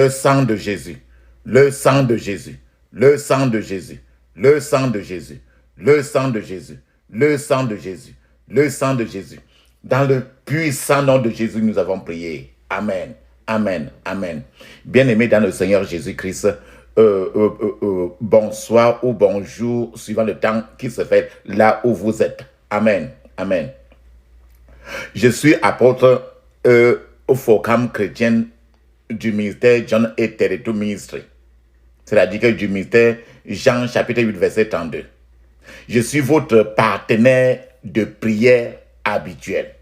le sang de Jésus, le sang de Jésus, le sang de Jésus, le sang de Jésus, le sang de Jésus, le sang de Jésus, le sang de Jésus. Dans le puissant nom de Jésus, nous avons prié. Amen, amen, amen. Bien-aimés dans le Seigneur Jésus-Christ, bonsoir ou bonjour, suivant le temps qui se fait là où vous êtes. Amen, amen. Je suis apôtre au Forum chrétien du ministère John et Territory Ministry. C'est-à-dire que du ministère Jean chapitre 8 verset 32. Je suis votre partenaire de prière habituel.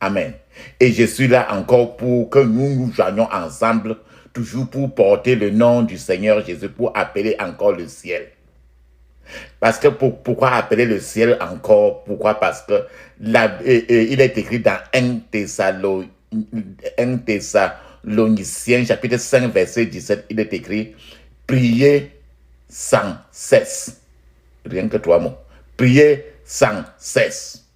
Amen. Et je suis là encore pour que nous nous joignions ensemble, toujours pour porter le nom du Seigneur Jésus, pour appeler encore le ciel. Parce que pourquoi appeler le ciel encore? Pourquoi? Parce que il est écrit dans 1 Thessaloniciens chapitre 5 verset 17, il est écrit « Priez sans cesse ». Rien que 3 mots. « Priez sans cesse ».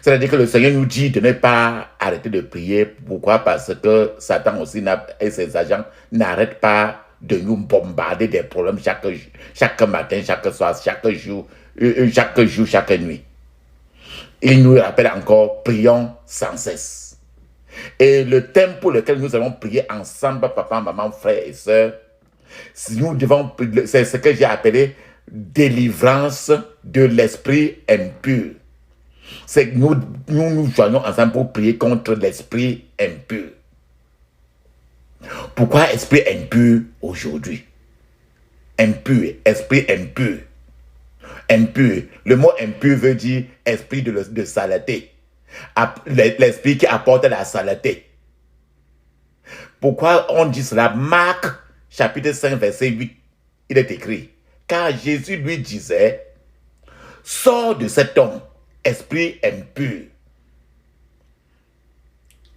C'est-à-dire que le Seigneur nous dit de ne pas arrêter de prier. Pourquoi? Parce que Satan aussi et ses agents n'arrêtent pas de nous bombarder des problèmes chaque matin, chaque soir, chaque jour, chaque nuit. Il nous rappelle encore, prions sans cesse. Et le thème pour lequel nous allons prier ensemble, papa, maman, frères et sœurs, c'est ce que j'ai appelé délivrance de l'esprit impur. C'est que nous joignons ensemble pour prier contre l'esprit impur. Pourquoi esprit impur aujourd'hui? Impur, esprit impur. Impur. Le mot impur veut dire esprit de saleté. L'esprit qui apporte la saleté. Pourquoi on dit cela? Marc, chapitre 5, verset 8, il est écrit. Car Jésus lui disait, sors de cet homme, esprit impur.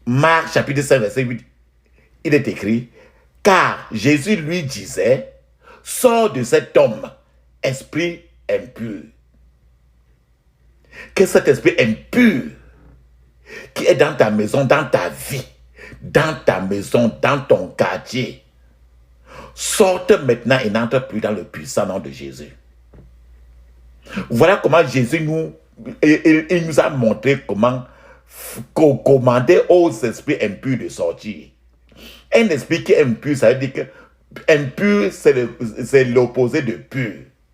Marc, chapitre 5, verset 8, il est écrit, car Jésus lui disait, sors de cet homme, esprit impur. Que cet esprit impur qui est dans ta maison, dans ta vie, dans ta maison, dans ton quartier, sorte maintenant et n'entre plus dans le puissant nom de Jésus. Voilà comment Jésus nous a montré comment commander aux esprits impurs de sortir. Un esprit qui est impur, ça veut dire que impur, c'est l'opposé de pur.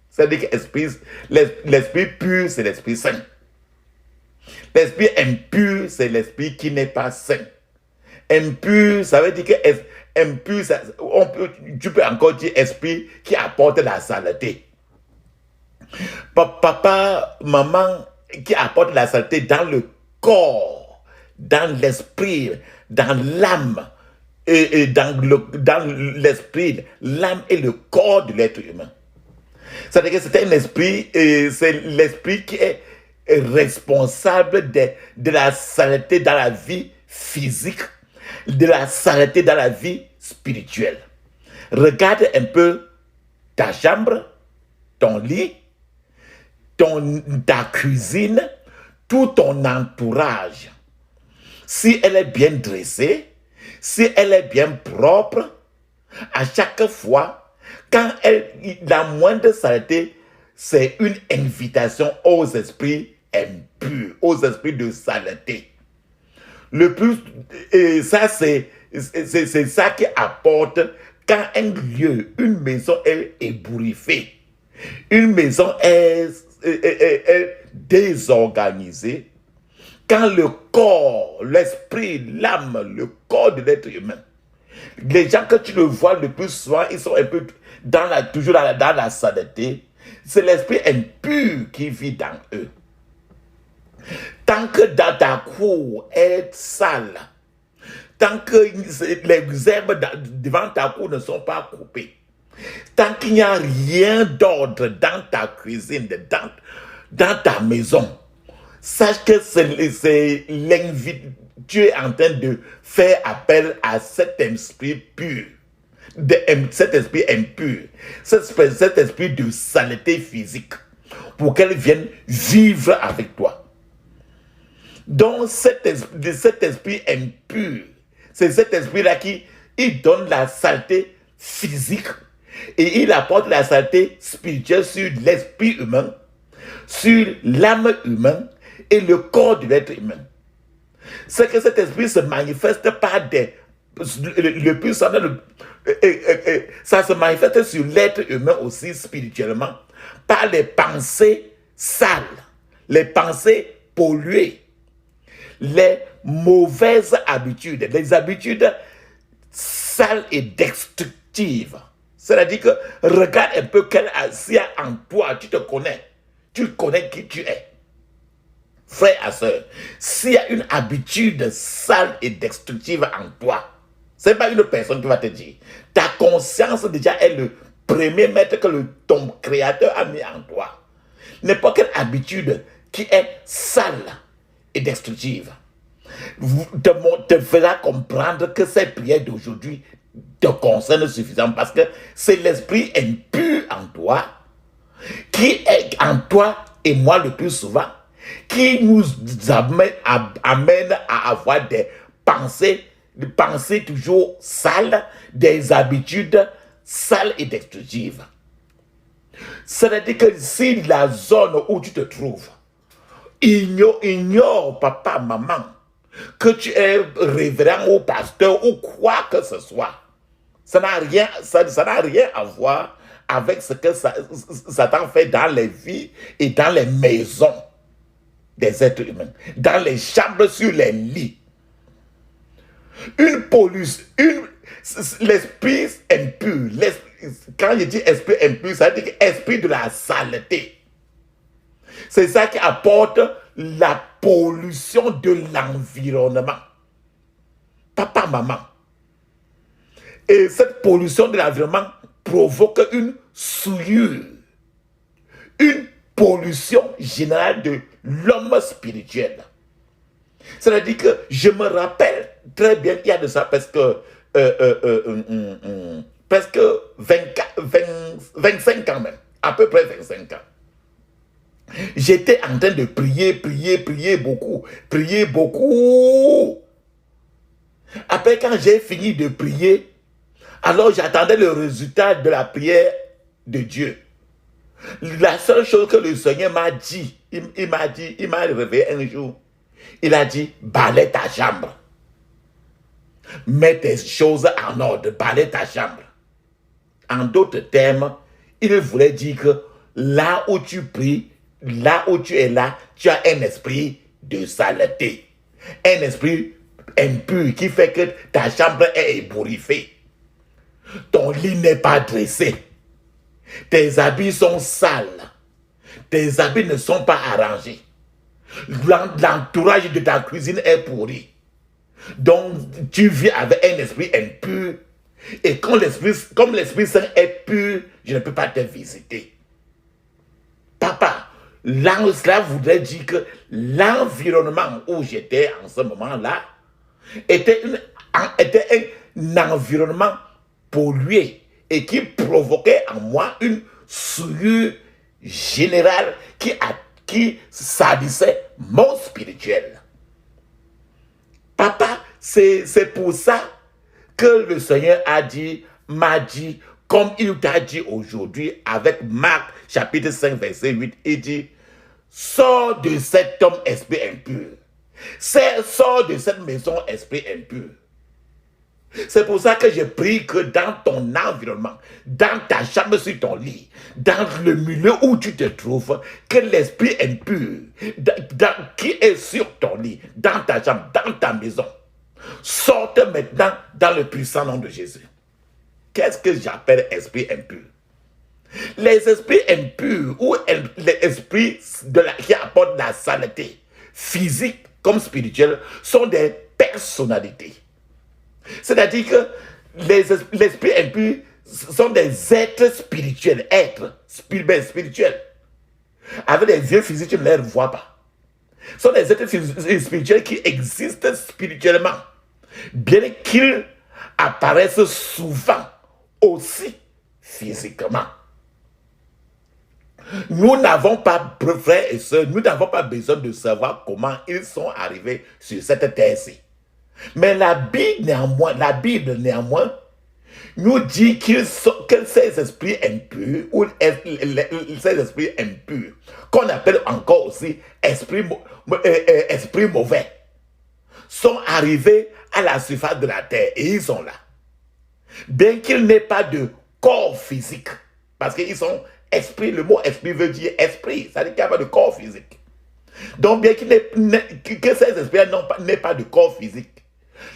C'est-à-dire que l'esprit pur, c'est l'esprit saint. L'esprit impur, c'est l'esprit qui n'est pas saint. Impur, ça veut dire que impur, tu peux encore dire esprit qui apporte la saleté. Papa, maman, qui apporte la saleté dans le corps, dans l'esprit, dans l'âme, et dans l'esprit, l'âme et le corps de l'être humain. C'est-à-dire que c'est un esprit, c'est l'esprit qui est responsable de la saleté dans la vie physique, de la saleté dans la vie spirituelle. Regarde un peu ta chambre, ton lit, ta cuisine, tout ton entourage. Si elle est bien dressée, si elle est bien propre, à chaque fois, quand la moindre saleté, c'est une invitation aux esprits impurs, aux esprits de saleté. Le plus, et ça c'est ça qui apporte quand un lieu, une maison est ébouriffée, une maison est désorganisée, quand le corps, l'esprit, l'âme, le corps de l'être humain, les gens que tu le vois le plus souvent, ils sont un peu toujours dans la saleté. C'est l'esprit impur qui vit dans eux. Tant que dans ta cour est sale, tant que les herbes devant ta cour ne sont pas coupées, tant qu'il n'y a rien d'ordre dans ta cuisine, dans ta maison, sache que tu es en train de faire appel à cet esprit pur, cet esprit impur, cet esprit de saleté physique, pour qu'elle vienne vivre avec toi. Donc cet esprit impur, c'est cet esprit-là qui il donne la saleté physique et il apporte la saleté spirituelle sur l'esprit humain, sur l'âme humaine et le corps de l'être humain. C'est que cet esprit se manifeste par le puissant, ça se manifeste sur l'être humain aussi spirituellement, par les pensées sales, les pensées polluées, les mauvaises habitudes, les habitudes sales et destructives. C'est-à-dire que regarde un peu s'il y a en toi, tu connais qui tu es. Frère et soeur, s'il y a une habitude sale et destructive en toi, ce n'est pas une personne qui va te dire. Ta conscience déjà est le premier maître que ton créateur a mis en toi. N'importe quelle habitude qui est sale et destructive te fera comprendre que cette prière d'aujourd'hui te concerne suffisamment parce que c'est l'esprit impur en toi qui est en toi et moi le plus souvent qui nous amène à avoir des pensées toujours sales, des habitudes sales et destructives. C'est-à-dire que si la zone où tu te trouves ignore papa, maman, que tu es révérend ou pasteur ou quoi que ce soit, ça n'a rien à voir avec ce que Satan fait dans les vies et dans les maisons des êtres humains, dans les chambres, sur les lits. Une pollution, l'esprit impur, quand je dis esprit impur, ça veut dire esprit de la saleté. C'est ça qui apporte la pollution de l'environnement. Papa, maman. Et cette pollution de l'environnement provoque une souillure, une pollution générale de l'homme spirituel. C'est-à-dire que je me rappelle très bien, il y a de ça presque 25 ans même, à peu près 25 ans. J'étais en train de prier beaucoup. Après, quand j'ai fini de prier, alors j'attendais le résultat de la prière de Dieu. La seule chose que le Seigneur m'a dit, il m'a réveillé un jour. Il a dit, balaie ta chambre. Mets tes choses en ordre, balaie ta chambre. En d'autres termes, il voulait dire que là où tu pries, là où tu es là, tu as un esprit de saleté. Un esprit impur qui fait que ta chambre est ébouriffée. Ton lit n'est pas dressé. Tes habits sont sales. Tes habits ne sont pas arrangés. L'entourage de ta cuisine est pourri. Donc, tu vis avec un esprit impur. Et comme l'Esprit Saint est pur, je ne peux pas te visiter. Papa, cela voudrait dire que l'environnement où j'étais en ce moment-là était un environnement pollué et qui provoquait en moi une souillure générale qui salissait mon spirituel. Papa, c'est pour ça que le Seigneur m'a dit, comme il t'a dit aujourd'hui avec Marc chapitre 5 verset 8, il dit, sors de cet homme esprit impur. Sors de cette maison esprit impur. C'est pour ça que je prie que dans ton environnement, dans ta chambre sur ton lit, dans le milieu où tu te trouves, que l'esprit impur qui est sur ton lit, dans ta chambre, dans ta maison, sorte maintenant dans le puissant nom de Jésus. Qu'est-ce que j'appelle esprit impur? Les esprits impurs ou les esprits qui apportent la saleté, physique comme spirituelle, sont des personnalités. C'est-à-dire que les esprits impurs sont des êtres spirituels, spirituels. Avec des yeux physiques, tu ne les vois pas. Ce sont des êtres spirituels qui existent spirituellement, bien qu'ils apparaissent souvent aussi physiquement. Nous n'avons pas, frères et sœurs, nous n'avons pas besoin de savoir comment ils sont arrivés sur cette terre-ci. Mais la Bible néanmoins, nous dit que ces esprits impurs, ou ces esprits impurs, qu'on appelle encore aussi esprits mauvais, sont arrivés à la surface de la terre et ils sont là. Bien qu'il n'ait pas de corps physique, parce qu'ils sont esprits, le mot esprit veut dire esprit, ça veut dire qu'il n'y a pas de corps physique. Donc, bien que ces esprits n'aient pas de corps physique,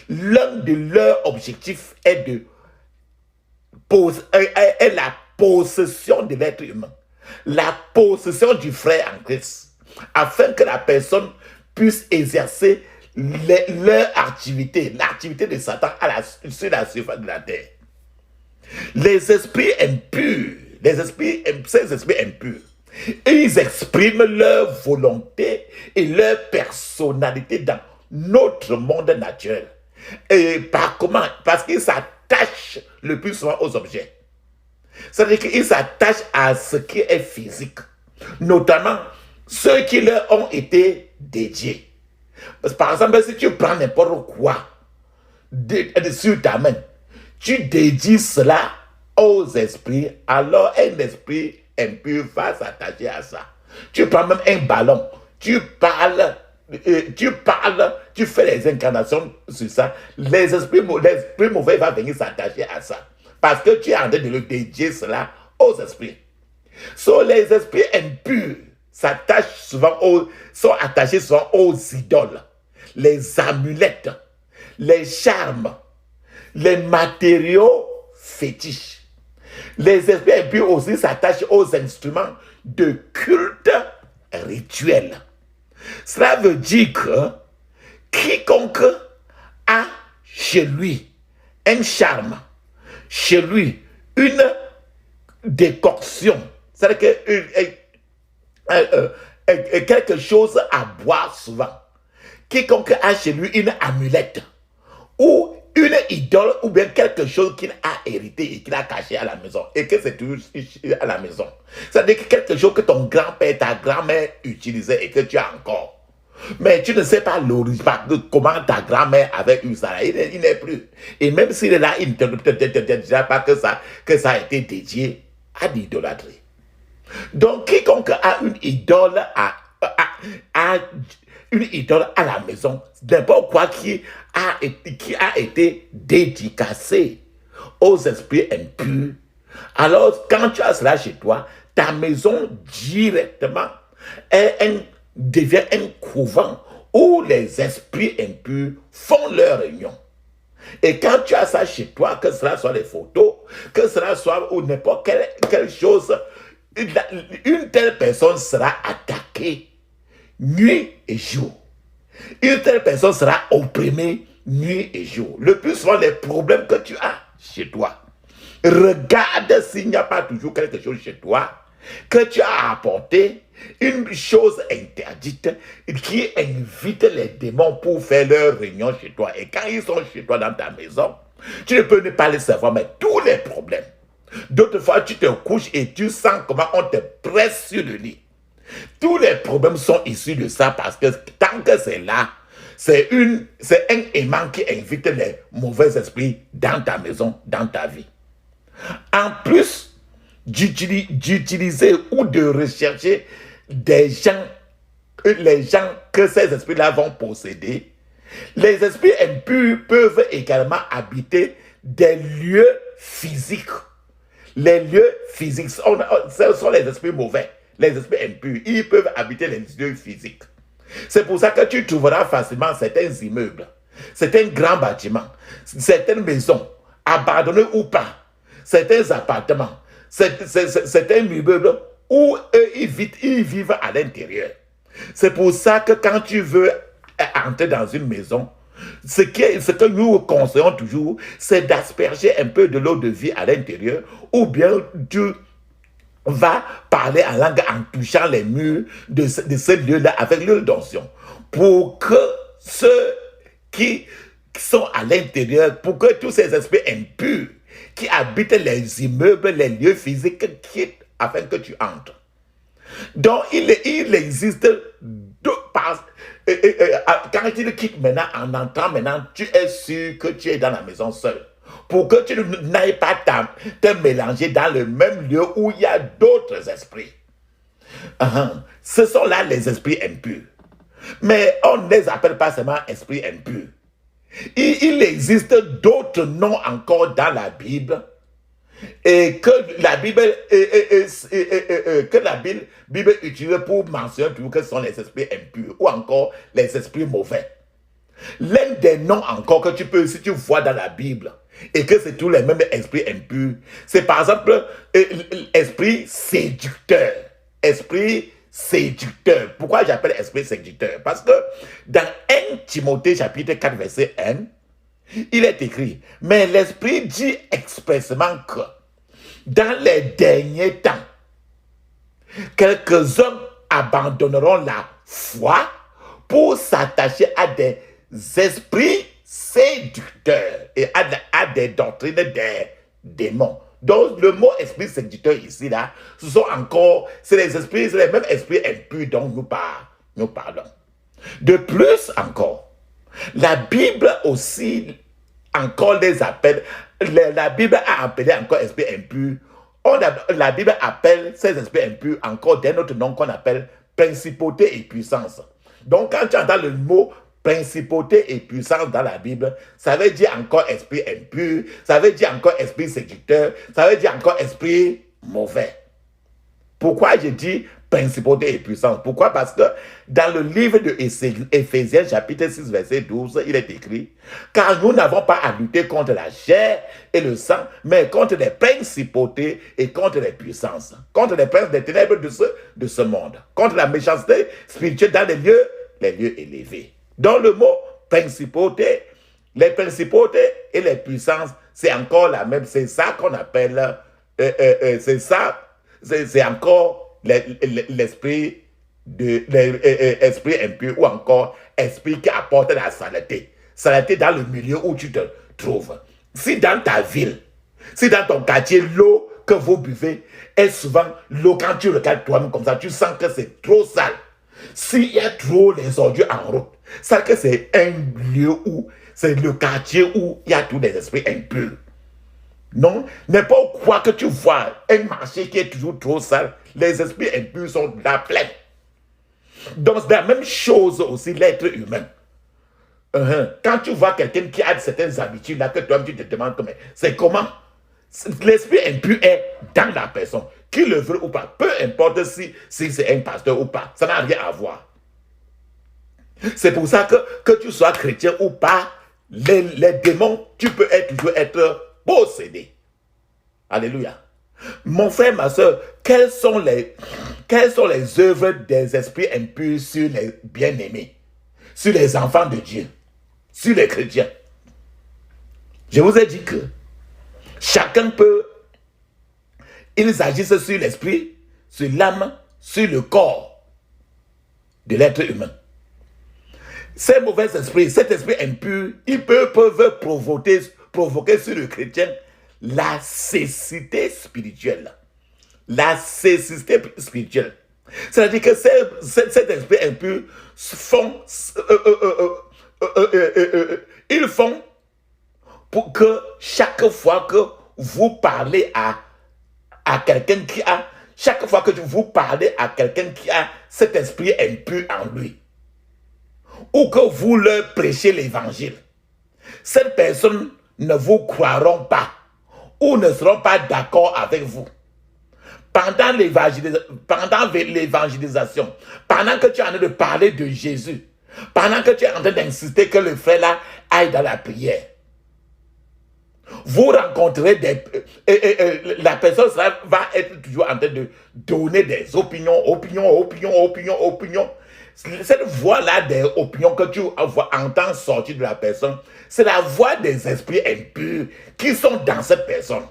l'un de leurs objectifs est la possession de l'être humain, la possession du frère en Christ, afin que la personne puisse exercer leur activité, l'activité de Satan sur la surface de la terre. Les esprits impurs, ces esprits impurs, ils expriment leur volonté et leur personnalité dans notre monde naturel. Et par comment? Parce qu'ils s'attachent le plus souvent aux objets. C'est-à-dire qu'ils s'attachent à ce qui est physique, notamment ceux qui leur ont été dédiés. Par exemple, si tu prends n'importe quoi sur ta main, tu dédies cela aux esprits, alors un esprit impur va s'attacher à ça. Tu prends même un ballon, tu parles, tu fais les incarnations sur ça, l'esprit mauvais va venir s'attacher à ça. Parce que tu es en train de le dédier cela aux esprits. Les esprits impurs sont attachés souvent aux idoles, les amulettes, les charmes, les matériaux fétiches. Les esprits impurs aussi s'attachent aux instruments de culte rituel. Cela veut dire que quiconque a chez lui un charme, chez lui une décoction, c'est-à-dire quelque chose à boire souvent. Quiconque a chez lui une amulette ou une idole ou bien quelque chose qu'il a hérité et qu'il a caché à la maison et que c'est toujours à la maison. C'est-à-dire que quelque chose que ton grand-père, ta grand-mère utilisait et que tu as encore. Mais tu ne sais pas l'origine, comment ta grand-mère avait eu ça. Il n'est plus. Et même s'il est là, il ne te dira pas que ça a été dédié à l'idolâtrie. Donc, quiconque a une idole à la maison, n'importe quoi qui a été dédicacé aux esprits impurs, alors quand tu as cela chez toi, ta maison directement devient un couvent où les esprits impurs font leur réunion. Et quand tu as ça chez toi, que cela soit les photos, que cela soit ou n'importe quelle chose, une telle personne sera attaquée nuit et jour. Une telle personne sera opprimée nuit et jour. Le plus souvent, les problèmes que tu as chez toi, regarde s'il n'y a pas toujours quelque chose chez toi que tu as apporté, une chose interdite qui invite les démons pour faire leur réunion chez toi. Et quand ils sont chez toi dans ta maison, tu ne peux ne pas les savoir, mais tous les problèmes. D'autres fois, tu te couches et tu sens comment on te presse sur le lit. Tous les problèmes sont issus de ça parce que tant que c'est là, c'est un aimant qui invite les mauvais esprits dans ta maison, dans ta vie. En plus d'utiliser ou de rechercher les gens que ces esprits-là vont posséder, les esprits impurs peuvent également habiter des lieux physiques. Les lieux physiques, ce sont les esprits mauvais, les esprits impurs. Ils peuvent habiter les lieux physiques. C'est pour ça que tu trouveras facilement certains immeubles, certains grands bâtiments, certaines maisons, abandonnées ou pas, certains appartements, certains immeubles où eux, ils vivent à l'intérieur. C'est pour ça que quand tu veux entrer dans une maison, ce que nous conseillons toujours, c'est d'asperger un peu de l'eau de vie à l'intérieur, ou bien tu vas parler en langue en touchant les murs de ce lieu-là avec l'huile d'onction, pour que ceux qui sont à l'intérieur, pour que tous ces esprits impurs qui habitent les immeubles, les lieux physiques, quittent afin que tu entres. Donc, il existe quand il quitte maintenant, en entrant maintenant, tu es sûr que tu es dans la maison seul. Pour que tu n'ailles pas te mélanger dans le même lieu où il y a d'autres esprits. Ce sont là les esprits impurs. Mais on ne les appelle pas seulement esprits impurs. Il existe d'autres noms encore dans la Bible et que la Bible, Bible utilise pour mentionner toujours que ce sont les esprits impurs ou encore les esprits mauvais. L'un des noms encore que tu peux, si tu vois dans la Bible, et que c'est tous les mêmes esprits impurs, c'est par exemple esprit séducteur. Esprit séducteur. Pourquoi j'appelle esprit séducteur? Parce que dans 1 Timothée chapitre 4 verset 1, il est écrit, mais l'esprit dit expressément que dans les derniers temps, quelques-uns abandonneront la foi pour s'attacher à des esprits séducteurs et à des doctrines des démons. Donc, le mot esprit séducteur ici, là, ce sont encore, c'est les mêmes esprits impurs dont nous parlons. De plus encore, la Bible aussi, encore les appelle, la Bible a appelé encore esprit impur. La Bible appelle ces esprits impurs encore d'un autre nom qu'on appelle principauté et puissance. Donc, quand tu entends le mot principauté et puissance dans la Bible, ça veut dire encore esprit impur, ça veut dire encore esprit séducteur, ça veut dire encore esprit mauvais. Pourquoi je dis principauté et puissance? Pourquoi? Parce que dans le livre de Éphésiens, chapitre 6, verset 12, il est écrit, car nous n'avons pas à lutter contre la chair et le sang, mais contre les principautés et contre les puissances, contre les princes des ténèbres de ce monde, contre la méchanceté spirituelle dans les lieux élevés. Donc le mot principauté, les principautés et les puissances, c'est encore la même, c'est ça qu'on appelle, c'est encore l'esprit impur ou encore esprit qui apporte la saleté. Saleté dans le milieu où tu te trouves. Si dans ta ville, si dans ton quartier, l'eau que vous buvez est souvent l'eau, quand tu regardes toi-même comme ça, tu sens que c'est trop sale. S'il y a trop les ordures en route, ça que c'est un lieu où, c'est le quartier où il y a tous les esprits impurs. Non, n'importe quoi que tu vois, un marché qui est toujours trop sale, les esprits impurs sont là pleins. Donc c'est la même chose aussi l'être humain. Quand tu vois quelqu'un qui a certaines habitudes là, que toi tu te demandes mais c'est comment? L'esprit impur est dans la personne, qu'il le veut ou pas, peu importe si c'est un pasteur ou pas, ça n'a rien à voir. C'est pour ça que tu sois chrétien ou pas, les démons, tu peux toujours être possédé. Alléluia. Mon frère, ma soeur, quelles sont les œuvres des esprits impurs sur les bien-aimés, sur les enfants de Dieu, sur les chrétiens? Je vous ai dit que chacun peut, ils agissent sur l'esprit, sur l'âme, sur le corps de l'être humain. Ces mauvais esprits, cet esprit impur, ils peuvent provoquer sur le chrétien la cécité spirituelle. La cécité spirituelle. C'est-à-dire que cet esprit impur ils font pour que chaque fois que vous parlez à quelqu'un qui a, chaque fois que vous parlez à quelqu'un qui a cet esprit impur en lui, ou que vous leur prêchez l'évangile, ces personnes ne vous croiront pas ou ne seront pas d'accord avec vous. Pendant l'évangélisation, pendant que tu es en train de parler de Jésus, pendant que tu es en train d'insister que le frère là aille dans la prière, vous rencontrerez la personne va être toujours en train de donner des opinions. Cette voix-là des opinions que tu entends sortir de la personne, c'est la voix des esprits impurs qui sont dans cette personne.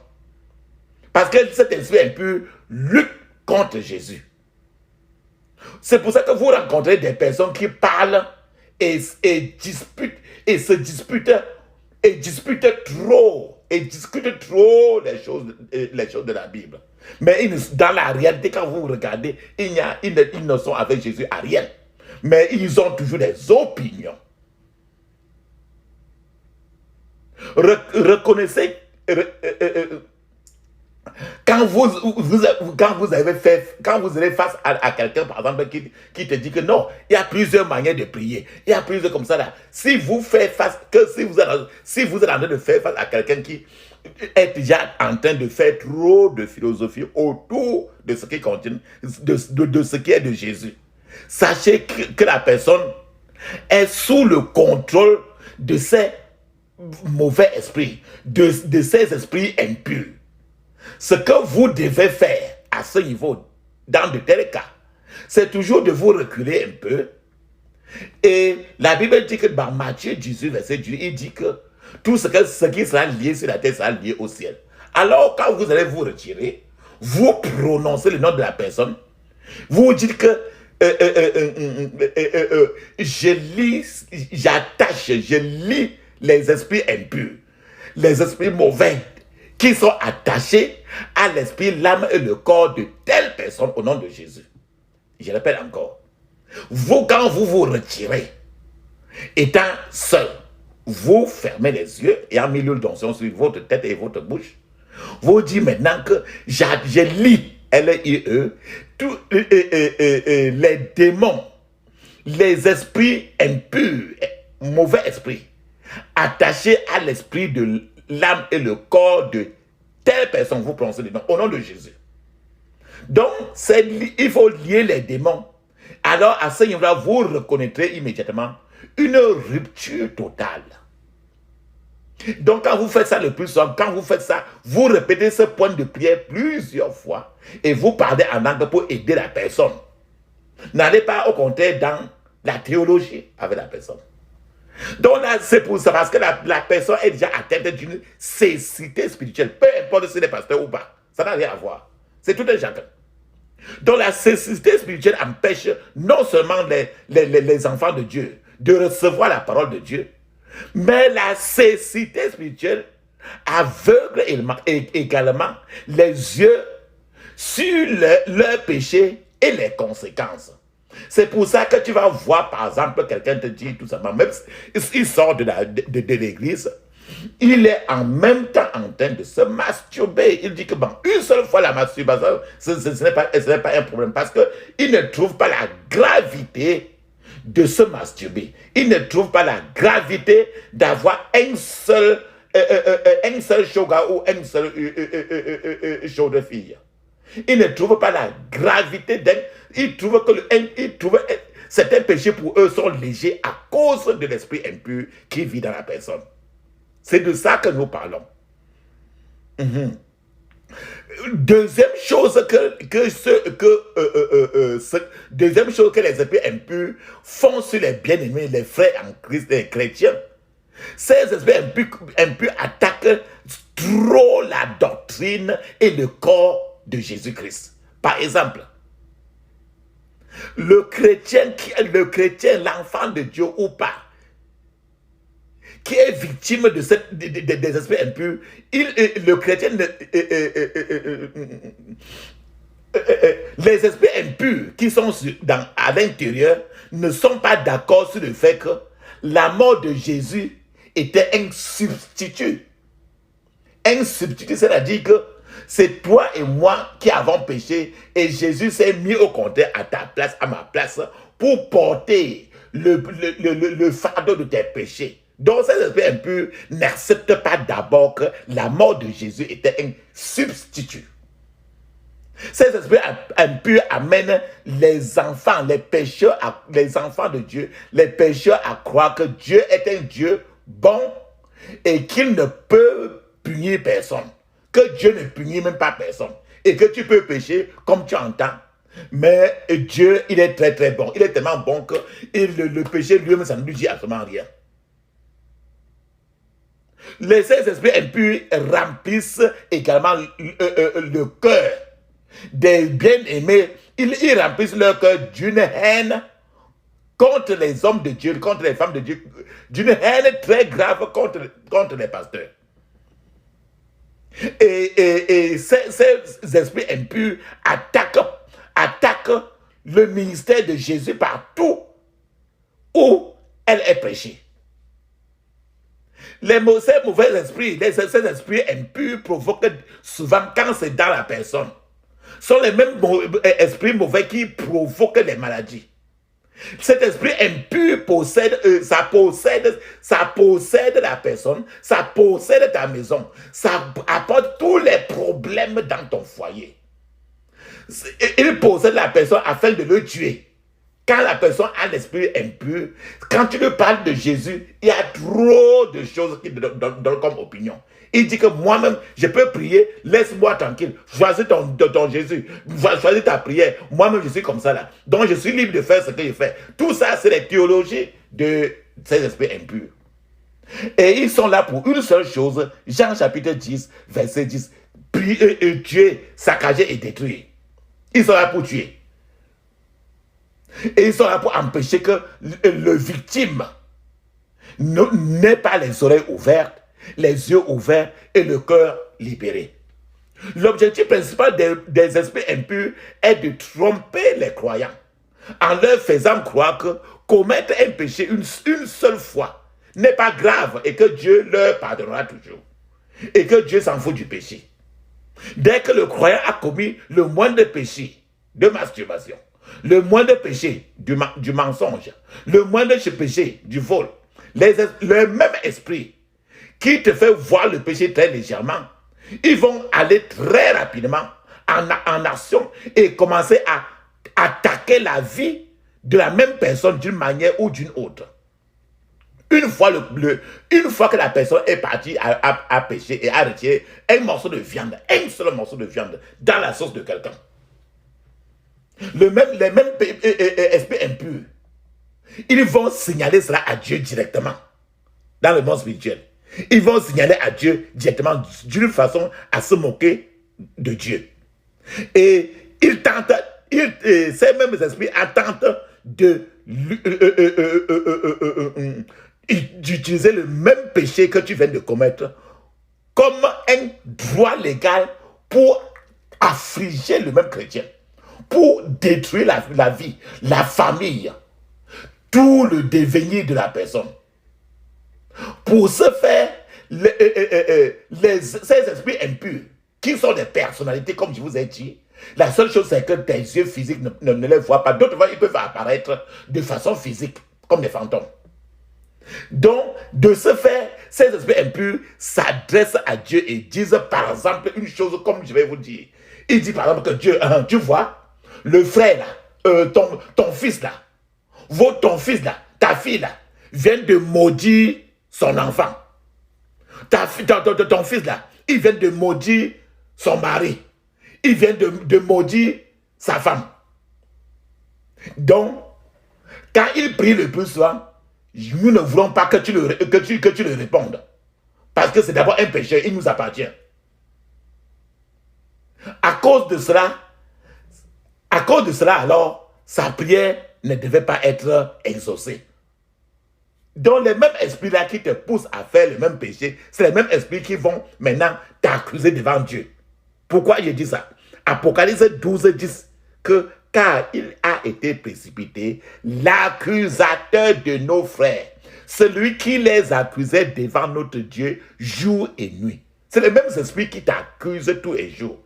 Parce que cet esprit impur lutte contre Jésus. C'est pour ça que vous rencontrez des personnes qui parlent et se disputent trop les choses de la Bible. Mais dans la réalité, quand vous regardez, ils ne sont avec Jésus à rien. mais ils ont toujours des opinions. Reconnaissez, quand vous allez face à quelqu'un, par exemple, qui te dit que non, il y a plusieurs manières de prier, il y a plusieurs comme ça là. Si vous êtes en train de faire face à quelqu'un qui est déjà en train de faire trop de philosophie autour de ce qui contient, de ce qui est de Jésus, sachez que la personne est sous le contrôle de ces mauvais esprits, de ces esprits impurs. Ce que vous devez faire à ce niveau, dans de tels cas, c'est toujours de vous reculer un peu. Et la Bible dit que dans Matthieu 18, verset 18, il dit que tout ce qui sera lié sur la terre sera lié au ciel. Alors, quand vous allez vous retirer, vous prononcez le nom de la personne, vous dites que je lis les esprits impurs, les esprits mauvais, qui sont attachés à l'esprit, l'âme et le corps de telle personne au nom de Jésus. Je répète encore. Vous, quand vous vous retirez, étant seul, vous fermez les yeux et en milieu d'onction sur votre tête et votre bouche. Vous dites maintenant que je lis, L-I-E, tous les démons, les esprits impurs, mauvais esprits, attachés à l'esprit de l'âme et le corps de telle personne, vous prononcez le nom, au nom de Jésus. Donc, il faut lier les démons. Alors, à ce niveau-là, vous reconnaîtrez immédiatement une rupture totale. Donc, quand vous faites ça le plus souvent, quand vous faites ça, vous répétez ce point de prière plusieurs fois et vous parlez en langue pour aider la personne. N'allez pas au contraire dans la théologie avec la personne. Donc là, c'est pour ça, parce que la personne est déjà atteinte d'une cécité spirituelle, peu importe si elle est pasteur ou pas, ça n'a rien à voir. C'est tout un chacun. Donc la cécité spirituelle empêche non seulement les enfants de Dieu de recevoir la parole de Dieu, mais la cécité spirituelle aveugle également les yeux sur leur péché et les conséquences. C'est pour ça que tu vas voir, par exemple, quelqu'un te dit tout simplement, même s'il sort de l'église, il est en même temps en train de se masturber. Il dit que bon, une seule fois la masturbation, ce n'est pas un problème parce qu'il ne trouve pas la gravité de se masturber. Il ne trouve pas la gravité d'avoir un seul shoga ou une seule show de fille. Il ne trouve pas la gravité d'un... Il trouve que certains péchés pour eux sont légers à cause de l'esprit impur qui vit dans la personne. C'est de ça que nous parlons. Deuxième chose deuxième chose que les esprits impurs font sur les bien-aimés, les frères en Christ, les chrétiens, ces esprits impurs attaquent trop la doctrine et le corps de Jésus-Christ. Par exemple, le chrétien, l'enfant de Dieu ou pas, qui est victime des esprits impurs, le chrétien, les esprits impurs qui sont à l'intérieur ne sont pas d'accord sur le fait que la mort de Jésus était un substitut. Un substitut, c'est-à-dire que c'est toi et moi qui avons péché et Jésus s'est mis au contraire à ta place, à ma place, pour porter le fardeau de tes péchés. Donc, ces esprits impurs n'acceptent pas d'abord que la mort de Jésus était un substitut. Ces esprits impurs amènent les enfants, les enfants de Dieu, les pécheurs à croire que Dieu est un Dieu bon et qu'il ne peut punir personne. Que Dieu ne punit même pas personne. Et que tu peux pécher comme tu entends. Mais Dieu, il est très très bon. Il est tellement bon que le péché lui-même, ça ne lui dit absolument rien. Ces esprits impurs remplissent également le cœur des bien-aimés. Ils remplissent leur cœur d'une haine contre les hommes de Dieu, contre les femmes de Dieu, d'une haine très grave contre les pasteurs. Et ces esprits impurs attaquent le ministère de Jésus par tous où elle est péché. Ces mauvais esprits, ces esprits impurs provoquent souvent, quand c'est dans la personne, sont les mêmes esprits mauvais qui provoquent les maladies. Cet esprit impur possède la personne, ça possède ta maison, ça apporte tous les problèmes dans ton foyer. Il possède la personne afin de le tuer. Quand la personne a l'esprit impur, quand tu lui parles de Jésus, il y a trop de choses qu'il donne comme opinion. Il dit que moi-même, je peux prier, laisse-moi tranquille, choisis ton Jésus, choisis ta prière, moi-même je suis comme ça là. Donc je suis libre de faire ce que je fais. Tout ça, c'est les théologies de ces esprits impurs. Et ils sont là pour une seule chose, Jean chapitre 10, verset 10, tuer, saccager et détruire. Ils sont là pour tuer. Et ils sont là pour empêcher que le victime n'ait pas les oreilles ouvertes, les yeux ouverts et le cœur libéré. L'objectif principal des esprits impurs est de tromper les croyants en leur faisant croire que commettre un péché une seule fois n'est pas grave et que Dieu leur pardonnera toujours. Et que Dieu s'en fout du péché. Dès que le croyant a commis le moindre péché de masturbation, le moindre péché du mensonge, le moindre péché du vol, le même esprit qui te fait voir le péché très légèrement, ils vont aller très rapidement en action et commencer à attaquer la vie de la même personne d'une manière ou d'une autre. Une fois que la personne est partie à pécher et à retirer un morceau de viande, un seul morceau de viande dans la sauce de quelqu'un, les mêmes esprits impurs, ils vont signaler cela à Dieu directement dans le monde spirituel. Ils vont signaler à Dieu directement d'une façon à se moquer de Dieu. Et ils tentent, ces mêmes esprits tentent d'utiliser le même péché que tu viens de commettre comme un droit légal pour affliger le même chrétien, pour détruire la vie, la famille, tout le devenir de la personne. Pour ce faire, ces esprits impurs, qui sont des personnalités, comme je vous ai dit, la seule chose, c'est que tes yeux physiques ne les voient pas. D'autres fois, ils peuvent apparaître de façon physique, comme des fantômes. Donc, de ce fait, ces esprits impurs s'adressent à Dieu et disent, par exemple, une chose comme je vais vous dire. Il dit, par exemple, que Dieu, tu vois, le frère là, ton fils là, ton fils là, ta fille là, vient de maudire son enfant. Ton fils là, il vient de maudire son mari. Il vient de maudire sa femme. Donc, quand il prie le plus souvent, nous ne voulons pas que tu le répondes. Parce que c'est d'abord un péché, il nous appartient. À cause de cela, alors, sa prière ne devait pas être exaucée. Donc les mêmes esprits-là qui te poussent à faire le même péché, c'est les mêmes esprits qui vont maintenant t'accuser devant Dieu. Pourquoi je dis ça? Apocalypse 12 dit que car il a été précipité, l'accusateur de nos frères, celui qui les accusait devant notre Dieu jour et nuit. C'est les mêmes esprits qui t'accusent tous les jours.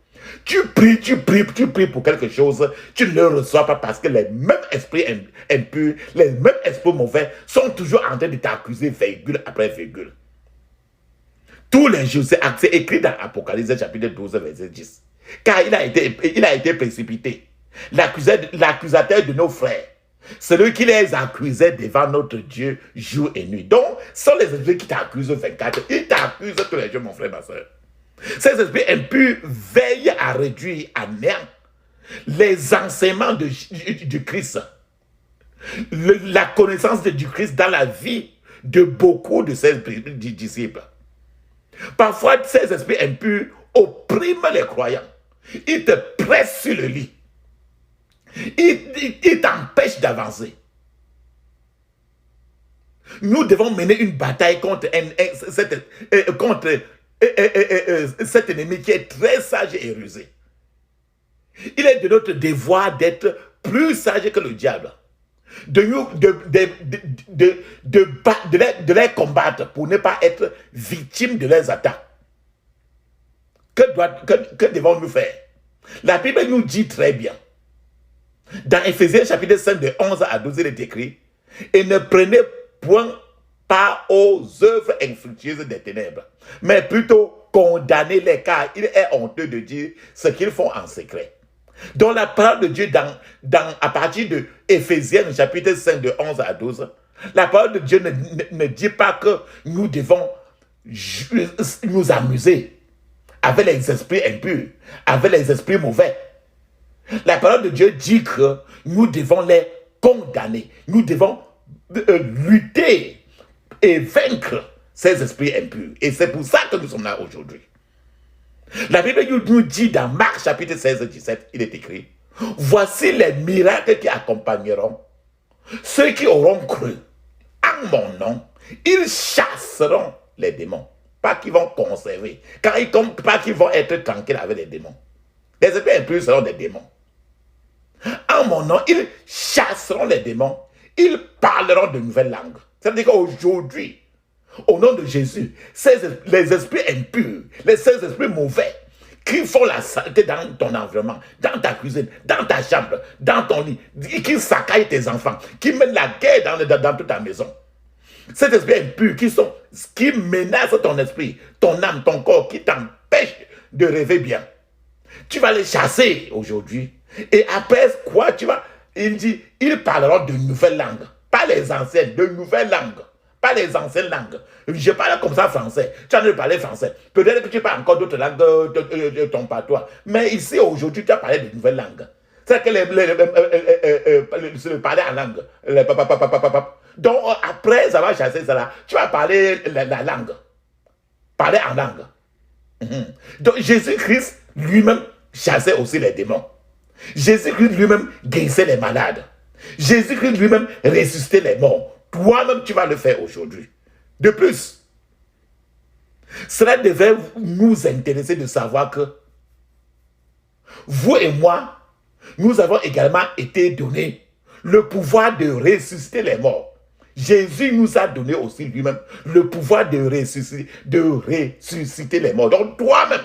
Tu pries pour quelque chose, tu ne le reçois pas parce que les mêmes esprits impurs, les mêmes esprits mauvais sont toujours en train de t'accuser virgule après virgule. Tous les jours, c'est écrit dans Apocalypse chapitre 12, verset 10. Car il a été précipité, l'accusateur de nos frères, celui qui les accusait devant notre Dieu jour et nuit. Donc, ce sont les esprits qui t'accusent 24. Ils t'accusent tous les jours, mon frère, ma soeur. Ces esprits impurs veillent à réduire à néant les enseignements du Christ, la connaissance du Christ dans la vie de beaucoup de ses disciples. Parfois, ces esprits impurs oppriment les croyants. Ils te pressent sur le lit. Ils t'empêchent d'avancer. Nous devons mener une bataille contre cet ennemi qui est très sage et rusé. Il est de notre devoir d'être plus sage que le diable. de les combattre pour ne pas être victimes de leurs attaques. Que devons-nous faire? La Bible nous dit très bien. Dans Éphésiens chapitre 5, de 11 à 12, il est écrit: et ne prenez point part aux œuvres infructueuses des ténèbres, mais plutôt condamnez-les, car il est honteux de dire ce qu'ils font en secret. Donc la parole de Dieu à partir de Éphésiens chapitre 5, de 11 à 12, la parole de Dieu ne dit pas que nous devons nous amuser avec les esprits impurs, avec les esprits mauvais. La parole de Dieu dit que nous devons les condamner. Nous devons lutter et vaincre ces esprits impurs. Et c'est pour ça que nous sommes là aujourd'hui. La Bible nous dit dans Marc chapitre 16, 17, il est écrit: voici les miracles qui accompagneront ceux qui auront cru en mon nom. Ils chasseront les démons. Pas qu'ils vont conserver. Pas qu'ils vont être tranquilles avec les démons. Les esprits impurs seront des démons. En mon nom, ils chasseront les démons. Ils parleront de nouvelles langues. C'est-à-dire qu'aujourd'hui, au nom de Jésus, les esprits impurs, ces esprits mauvais, qui font la saleté dans ton environnement, dans ta cuisine, dans ta chambre, dans ton lit, qui saccagent tes enfants, qui mènent la guerre dans toute ta maison. Ces esprits impurs qui menacent ton esprit, ton âme, ton corps, qui t'empêchent de rêver bien. Tu vas les chasser aujourd'hui. Et après quoi, il dit, ils parleront de nouvelles langues. Pas les anciennes, de nouvelles langues. Pas les anciennes langues. Je parle comme ça français. Tu as envie de parler français. Peut-être que tu parles encore d'autres langues de ton patois. Mais ici, aujourd'hui, tu as parlé de nouvelles langues. C'est que parler en langue. Donc, après avoir chassé ça, tu vas parler la langue. Parler en langue. Donc, Jésus-Christ lui-même chassait aussi les démons. Jésus-Christ lui-même guérissait les malades. Jésus-Christ lui-même ressuscitait les morts. Toi-même, tu vas le faire aujourd'hui. De plus, cela devait nous intéresser de savoir que vous et moi, nous avons également été donnés le pouvoir de ressusciter les morts. Jésus nous a donné aussi lui-même le pouvoir de ressusciter les morts. Donc toi-même,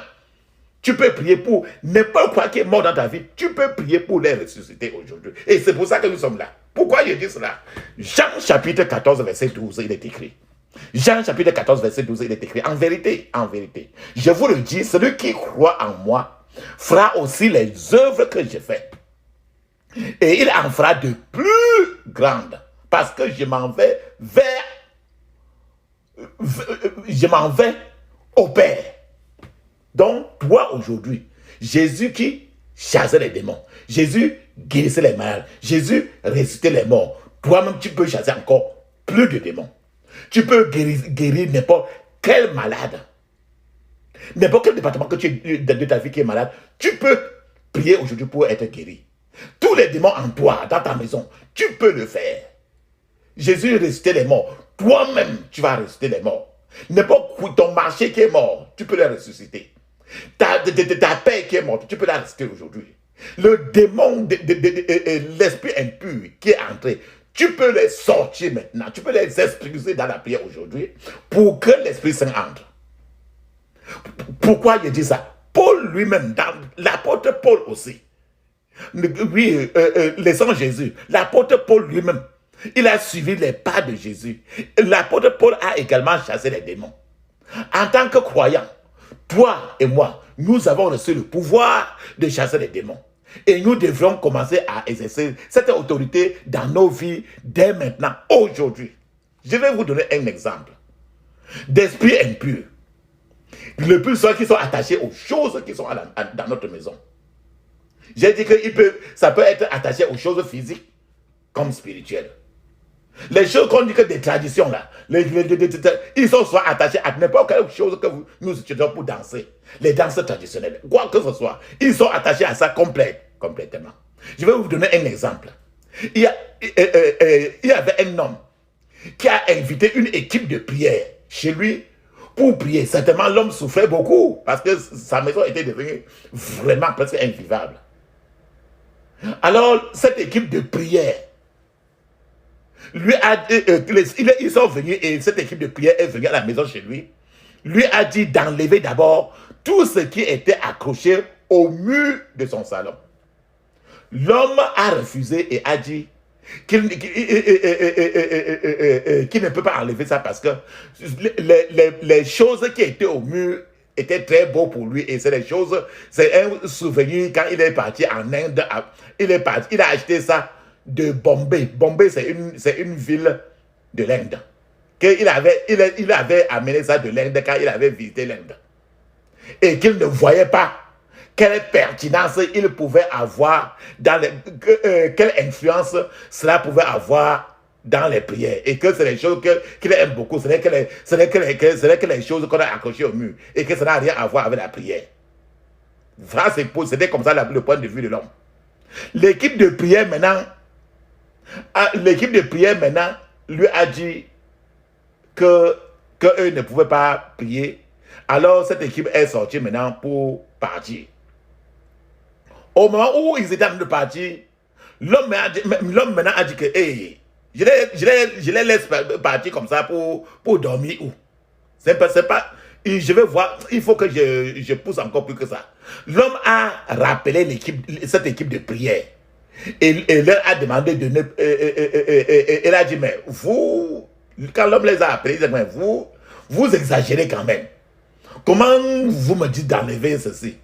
tu peux prier pour n'importe quoi qui est mort dans ta vie. Tu peux prier pour les ressusciter aujourd'hui. Et c'est pour ça que nous sommes là. Pourquoi je dis cela? Jean chapitre 14, verset 12, il est écrit. Jean chapitre 14, verset 12, il est écrit. En vérité, je vous le dis, celui qui croit en moi fera aussi les œuvres que j'ai faites. Et il en fera de plus grandes. Parce que je m'en vais au Père. Donc, toi aujourd'hui, Jésus qui chassait les démons, Jésus guérissait les malades, Jésus ressuscitait les morts. Toi-même, tu peux chasser encore plus de démons. Tu peux guérir n'importe quel malade. N'importe quel département que tu es de ta vie qui est malade, tu peux prier aujourd'hui pour être guéri. Tous les démons en toi, dans ta maison, tu peux le faire. Jésus ressuscitait les morts. Toi-même, tu vas ressusciter les morts. N'importe où ton marché qui est mort, tu peux le ressusciter. Ta paix qui est morte, tu peux la ressusciter aujourd'hui. Le démon, l'esprit impur qui est entré, tu peux les sortir maintenant. Tu peux les expulser dans la prière aujourd'hui pour que l'Esprit Saint entre. Pourquoi je dis ça? Paul lui-même, l'apôtre Paul aussi, oui, laissant Jésus, l'apôtre Paul lui-même, il a suivi les pas de Jésus. L'apôtre Paul a également chassé les démons. En tant que croyant, toi et moi, nous avons reçu le pouvoir de chasser les démons. Et nous devrons commencer à exercer cette autorité dans nos vies dès maintenant, aujourd'hui. Je vais vous donner un exemple d'esprits impurs. Le plus souvent qui sont attachés aux choses qui sont dans notre maison. J'ai dit que ça peut être attaché aux choses physiques comme spirituelles. Les choses qu'on dit que des traditions là, ils sont soit attachés à n'importe quelle chose que nous utilisons pour danser. Les danses traditionnelles, quoi que ce soit, ils sont attachés à ça complètement. Je vais vous donner un exemple. Il y avait un homme qui a invité une équipe de prière chez lui pour prier. Certainement, l'homme souffrait beaucoup parce que sa maison était devenue vraiment presque invivable. Alors, cette équipe de prière Ils sont venus et cette équipe de prière est venue à la maison chez lui. Lui a dit d'enlever d'abord tout ce qui était accroché au mur de son salon. L'homme a refusé et a dit qu'il ne peut pas enlever ça parce que les choses qui étaient au mur étaient très beaux pour lui et c'est un souvenir quand il est parti en Inde. Il a acheté ça de Bombay. Bombay, c'est une ville de l'Inde. Il avait amené ça de l'Inde quand il avait visité l'Inde. Et qu'il ne voyait pas quelle pertinence il pouvait avoir, quelle influence cela pouvait avoir dans les prières. Et que c'est les choses qu'il aime beaucoup, ce n'est que les choses qu'on a accrochées au mur. Et que ça n'a rien à voir avec la prière. C'était comme ça le point de vue de l'homme. L'équipe de prière maintenant lui a dit que eux ne pouvaient pas prier. Alors cette équipe est sortie maintenant pour partir. Au moment où ils étaient en train de partir, l'homme maintenant a dit que hey, je les laisse partir comme ça pour dormir où? C'est pas, je vais voir, il faut que je pousse encore plus que ça. L'homme a rappelé cette équipe de prière. Et leur a demandé de ne... elle a dit, mais vous, quand l'homme les a appelés, il dit, mais vous exagérez quand même. Comment vous me dites d'enlever ceci?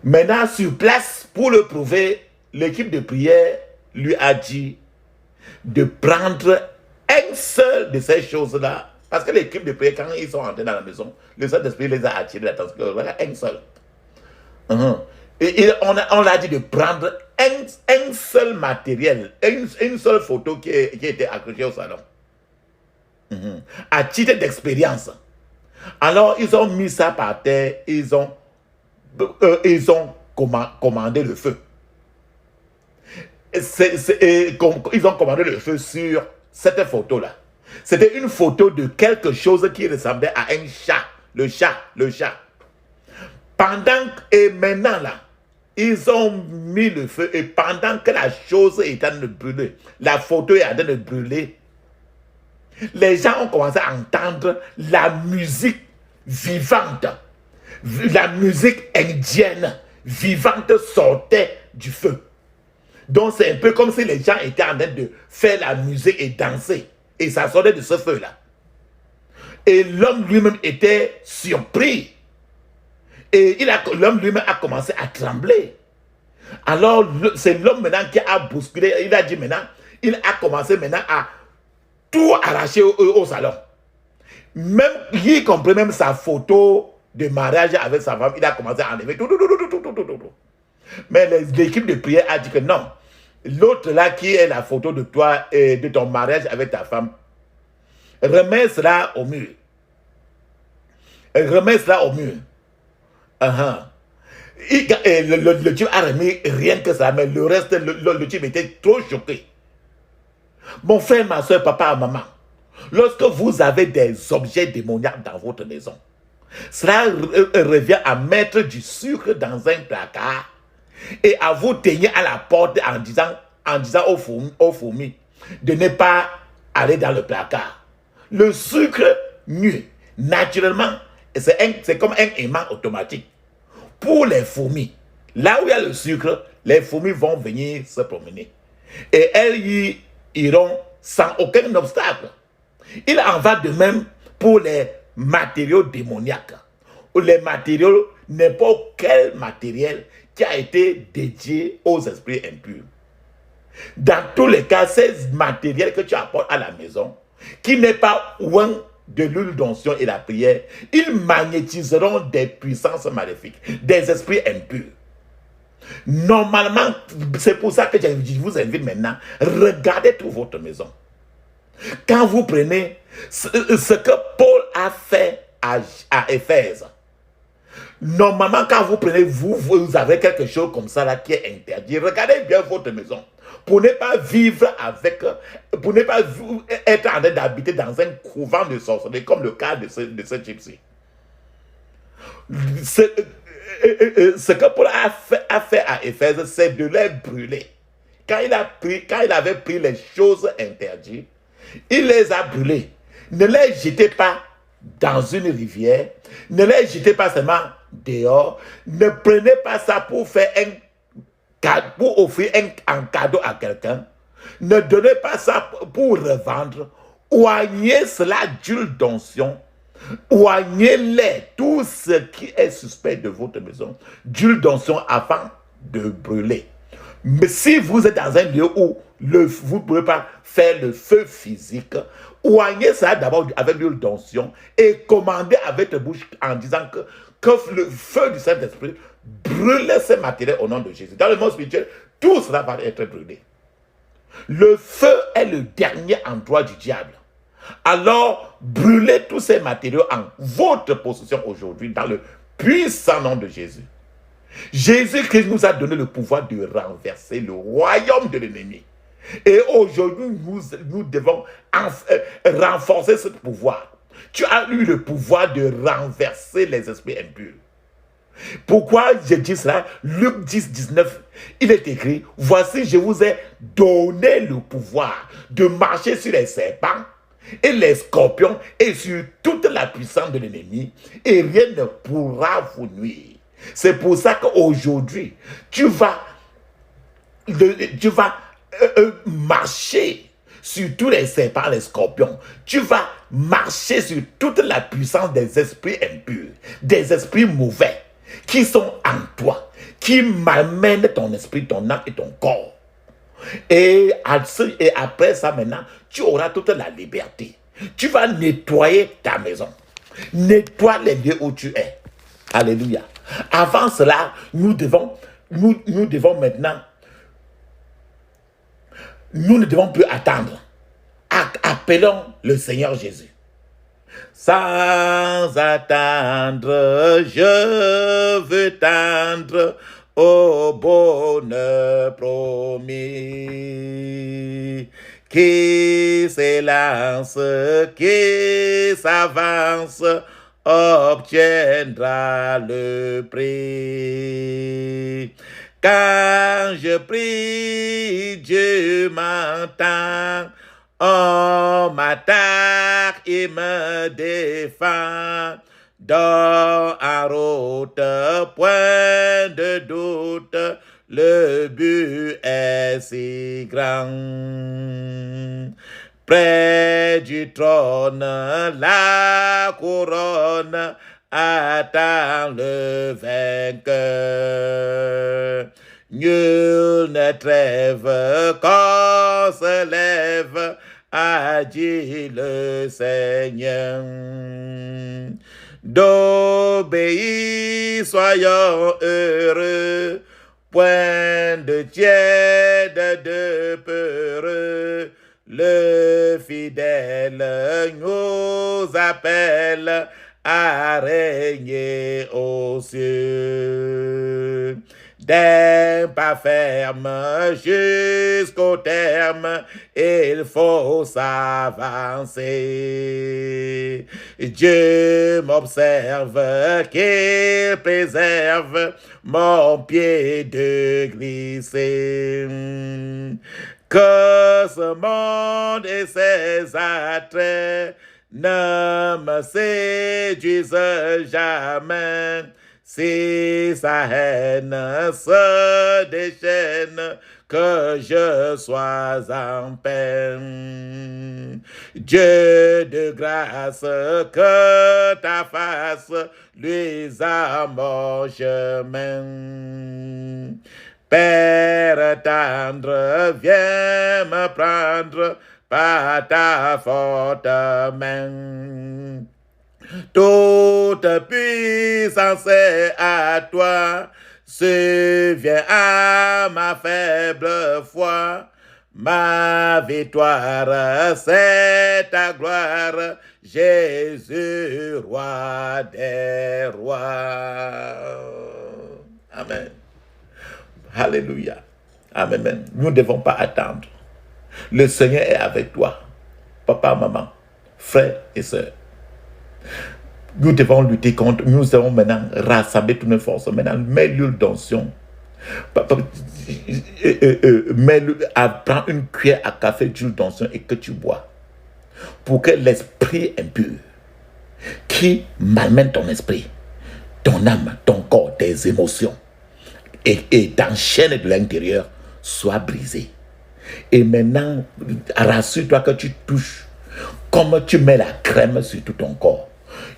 Maintenant, sur place, pour le prouver, l'équipe de prière lui a dit de prendre un seul de ces choses-là. Parce que l'équipe de prière, quand ils sont entrés dans la maison, le Saint-Esprit les a attirés l'attention. Voilà, un seul. Et on l'a dit de prendre un seul matériel, une seule photo qui était accrochée au salon. À titre d'expérience. Alors, ils ont mis ça par terre, ils ont commandé le feu. Ils ont commandé le feu sur cette photo-là. C'était une photo de quelque chose qui ressemblait à un chat. Le chat. Et maintenant là, ils ont mis le feu et pendant que la chose est en train de brûler, la photo est en train de brûler, les gens ont commencé à entendre la musique vivante. La musique indienne vivante sortait du feu. Donc c'est un peu comme si les gens étaient en train de faire la musique et danser. Et ça sortait de ce feu-là. Et l'homme lui-même était surpris. Et l'homme lui-même a commencé à trembler. Alors c'est l'homme maintenant qui a bousculé. Il a dit maintenant, il a commencé maintenant à tout arracher au salon. Même, y compris même sa photo de mariage avec sa femme, il a commencé à enlever tout. Mais l'équipe de prière a dit que non. L'autre là qui est la photo de toi et de ton mariage avec ta femme, remets cela au mur. Remets cela au mur. Le type a remis rien que ça, mais le reste, le type était trop choqué. Mon frère, ma soeur, papa, maman, lorsque vous avez des objets démoniaques dans votre maison, cela revient à mettre du sucre dans un placard et à vous tenir à la porte en disant aux fourmis de ne pas aller dans le placard. Le sucre nu, naturellement, c'est comme un aimant automatique. Pour les fourmis, là où il y a le sucre, les fourmis vont venir se promener. Et elles y iront sans aucun obstacle. Il en va de même pour les matériaux démoniaques. Ou les matériaux, n'importe quel matériel qui a été dédié aux esprits impurs. Dans tous les cas, ces matériels que tu apportes à la maison, qui n'est pas loin de l'huile d'onction et la prière, ils magnétiseront des puissances maléfiques, des esprits impurs. Normalement, c'est pour ça que je vous invite maintenant, regardez toute votre maison. Quand vous prenez ce que Paul a fait à Éphèse, normalement quand vous prenez, vous avez quelque chose comme ça là qui est interdit. Regardez bien votre maison. Pour ne pas vivre avec, pour ne pas être en train d'habiter dans un couvent de sorcellerie, comme le cas de ce gypsy. Ce que Paul a fait à Éphèse, c'est de les brûler. quand il avait pris les choses interdites, il les a brûlées. Ne les jetez pas dans une rivière, ne les jetez pas seulement dehors, ne prenez pas ça pour faire pour offrir un cadeau à quelqu'un, ne donnez pas ça pour revendre, oignez cela d'huile d'onction, oignez-les tout ce qui est suspect de votre maison d'huile d'onction avant de brûler. Mais si vous êtes dans un lieu où vous ne pouvez pas faire le feu physique, oignez ça d'abord avec l'huile d'onction et commandez avec votre bouche en disant que le feu du Saint-Esprit brûle ces matériaux au nom de Jésus. Dans le monde spirituel, tout cela va être brûlé. Le feu est le dernier endroit du diable. Alors, brûlez tous ces matériaux en votre possession aujourd'hui dans le puissant nom de Jésus. Jésus-Christ nous a donné le pouvoir de renverser le royaume de l'ennemi. Et aujourd'hui, nous devons renforcer ce pouvoir. Tu as eu le pouvoir de renverser les esprits impurs. Pourquoi je dis cela? Luc 10, 19, il est écrit, voici je vous ai donné le pouvoir de marcher sur les serpents et les scorpions et sur toute la puissance de l'ennemi et rien ne pourra vous nuire. C'est pour ça qu'aujourd'hui, tu vas marcher sur tous les serpents, les scorpions. Tu vas marcher sur toute la puissance des esprits impurs, des esprits mauvais qui sont en toi, qui m'amènent ton esprit, ton âme et ton corps. Et après ça maintenant, tu auras toute la liberté. Tu vas nettoyer ta maison. Nettoie les lieux où tu es. Alléluia. Avant cela, nous devons maintenant, nous ne devons plus attendre. Appelons le Seigneur Jésus. Sans attendre, je veux tendre au bonheur promis. Qui s'élance, qui s'avance, obtiendra le prix. Quand je prie, Dieu m'entend. On m'attaque, il me défend. Dans en route, point de doute, le but est si grand. Près du trône, la couronne attend le vainqueur. Nul ne trêve quand se lève, a dit le Seigneur. D'obéir, soyons heureux, point de tiède, de peureux. Le fidèle nous appelle à régner aux cieux. D'un pas ferme jusqu'au terme, il faut s'avancer. Dieu m'observe, qu'il préserve mon pied de glisser. Que ce monde et ses attraits ne me séduisent jamais. Si sa haine se déchaîne, que je sois en peine. Dieu de grâce, que ta face luise à mon chemin. Père tendre, viens me prendre par ta forte main. Toute puissance est à toi, subviens à ma faible foi. Ma victoire, c'est ta gloire, Jésus, roi des rois. Amen. Alléluia. Amen. Nous ne devons pas attendre. Le Seigneur est avec toi. Papa, maman, frères et sœurs. Nous devons lutter contre, nous devons maintenant rassembler toutes nos forces. Maintenant, mets l'huile d'onction Prends une cuillère à café d'huile d'onction et que tu bois. Pour que l'esprit impur qui malmène ton esprit, ton âme, ton corps, tes émotions et t'enchaîne de l'intérieur soit brisé. Et maintenant, rassure-toi que tu touches comme tu mets la crème sur tout ton corps.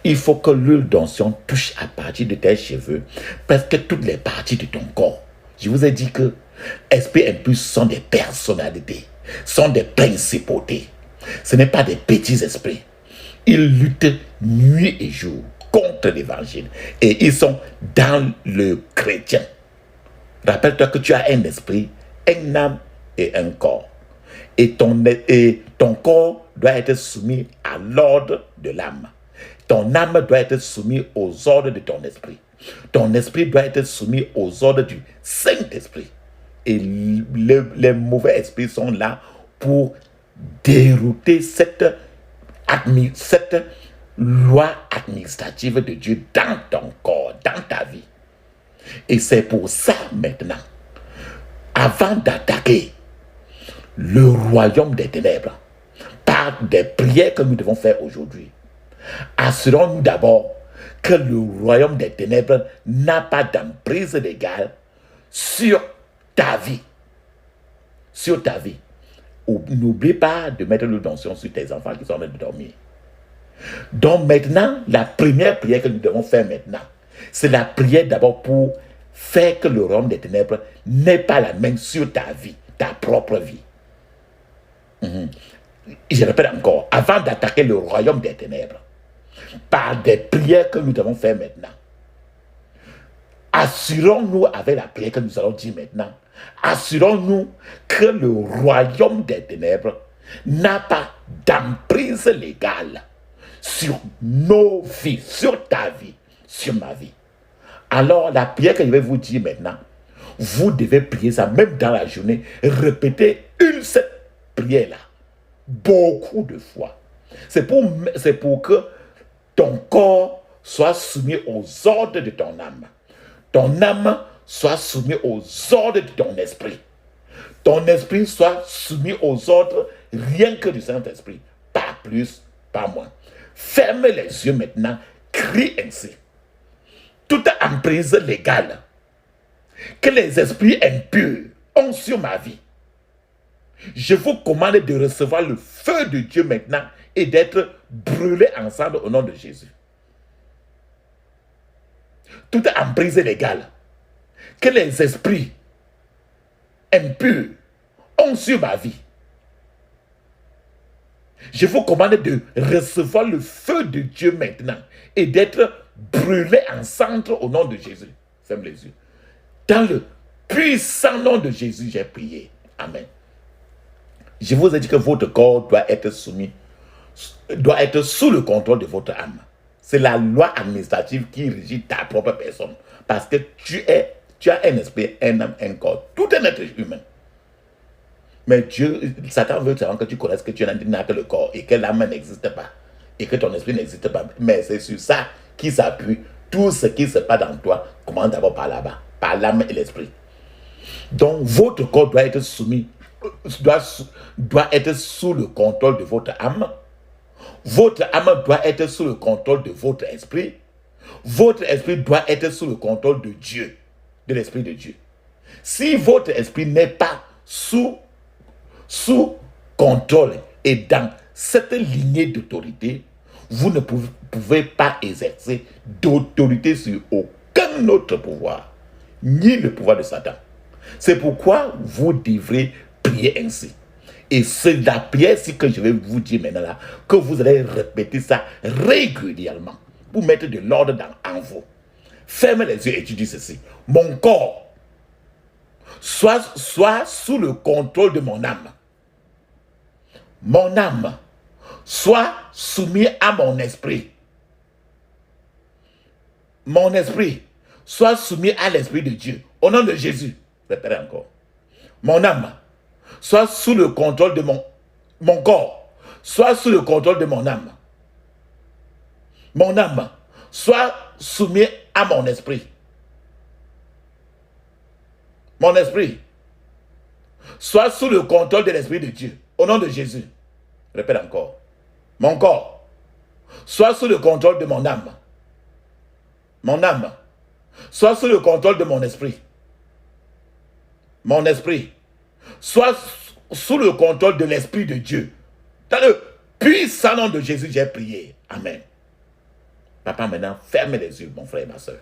Il faut que l'huile d'onction touche à partir de tes cheveux, presque toutes les parties de ton corps. Je vous ai dit que esprits impurs sont des personnalités, sont des principautés. Ce n'est pas des petits esprits. Ils luttent nuit et jour contre l'évangile et ils sont dans le chrétien. Rappelle-toi que tu as un esprit, une âme et un corps. Et ton corps doit être soumis à l'ordre de l'âme. Ton âme doit être soumise aux ordres de ton esprit. Ton esprit doit être soumis aux ordres du Saint-Esprit. Et les mauvais esprits sont là pour dérouter cette loi administrative de Dieu dans ton corps, dans ta vie. Et c'est pour ça maintenant, avant d'attaquer le royaume des ténèbres, par des prières que nous devons faire aujourd'hui, assurons-nous d'abord que le royaume des ténèbres n'a pas d'emprise légale sur ta vie. Sur ta vie. N'oublie pas de mettre l'huile d'onction sur tes enfants qui sont en train de dormir. Donc maintenant, la première prière que nous devons faire maintenant, c'est la prière d'abord pour faire que le royaume des ténèbres n'ait pas la main sur ta vie, ta propre vie. Je répète encore, avant d'attaquer le royaume des ténèbres, par des prières que nous devons faire maintenant, assurons-nous avec la prière que nous allons dire maintenant, assurons-nous que le royaume des ténèbres n'a pas d'emprise légale sur nos vies, sur ta vie, sur ma vie. Alors la prière que je vais vous dire maintenant, vous devez prier ça même dans la journée, répétez cette prière-là beaucoup de fois. C'est pour que ton corps soit soumis aux ordres de ton âme. Ton âme soit soumis aux ordres de ton esprit. Ton esprit soit soumis aux ordres rien que du Saint-Esprit. Pas plus, pas moins. Ferme les yeux maintenant, crie ainsi. Toute emprise légale que les esprits impurs ont sur ma vie, je vous commande de recevoir le feu de Dieu maintenant et d'être brûlés ensemble au nom de Jésus. Toute emprise légale que les esprits impurs ont sur ma vie, je vous commande de recevoir le feu de Dieu maintenant et d'être brûlés ensemble au nom de Jésus. Ferme les yeux. Dans le puissant nom de Jésus, j'ai prié. Amen. Je vous ai dit que votre corps doit être soumis, doit être sous le contrôle de votre âme. C'est la loi administrative qui régit ta propre personne. Parce que tu as un esprit, un âme, un corps. Tout un être humain. Mais Satan veut que tu connaisses que tu n'as que le corps et que l'âme n'existe pas. Et que ton esprit n'existe pas. Mais c'est sur ça qu'il s'appuie. Tout ce qui se passe dans toi commence d'abord par là-bas. Par l'âme et l'esprit. Donc votre corps doit être soumis, doit être sous le contrôle de votre âme. Votre âme doit être sous le contrôle de votre esprit. Votre esprit doit être sous le contrôle de Dieu, de l'esprit de Dieu. Si votre esprit n'est pas sous contrôle et dans cette lignée d'autorité, vous ne pouvez pas exercer d'autorité sur aucun autre pouvoir, ni le pouvoir de Satan. C'est pourquoi vous devrez prier ainsi. Et c'est la prière que je vais vous dire maintenant là, que vous allez répéter ça régulièrement pour mettre de l'ordre en vous. Fermez les yeux et tu dis ceci. Mon corps soit sous le contrôle de mon âme. Mon âme soit soumis à mon esprit. Mon esprit soit soumis à l'esprit de Dieu. Au nom de Jésus. Répétez encore. Mon âme soit sous le contrôle de mon corps, soit sous le contrôle de mon âme. Mon âme soit soumis à mon esprit. Mon esprit soit sous le contrôle de l'Esprit de Dieu. Au nom de Jésus. Répète encore. Mon corps soit sous le contrôle de mon âme. Mon âme soit sous le contrôle de mon esprit. Mon esprit soit sous le contrôle de l'Esprit de Dieu. Dans le puissant nom de Jésus, j'ai prié. Amen. Papa, maintenant, fermez les yeux, mon frère et ma soeur.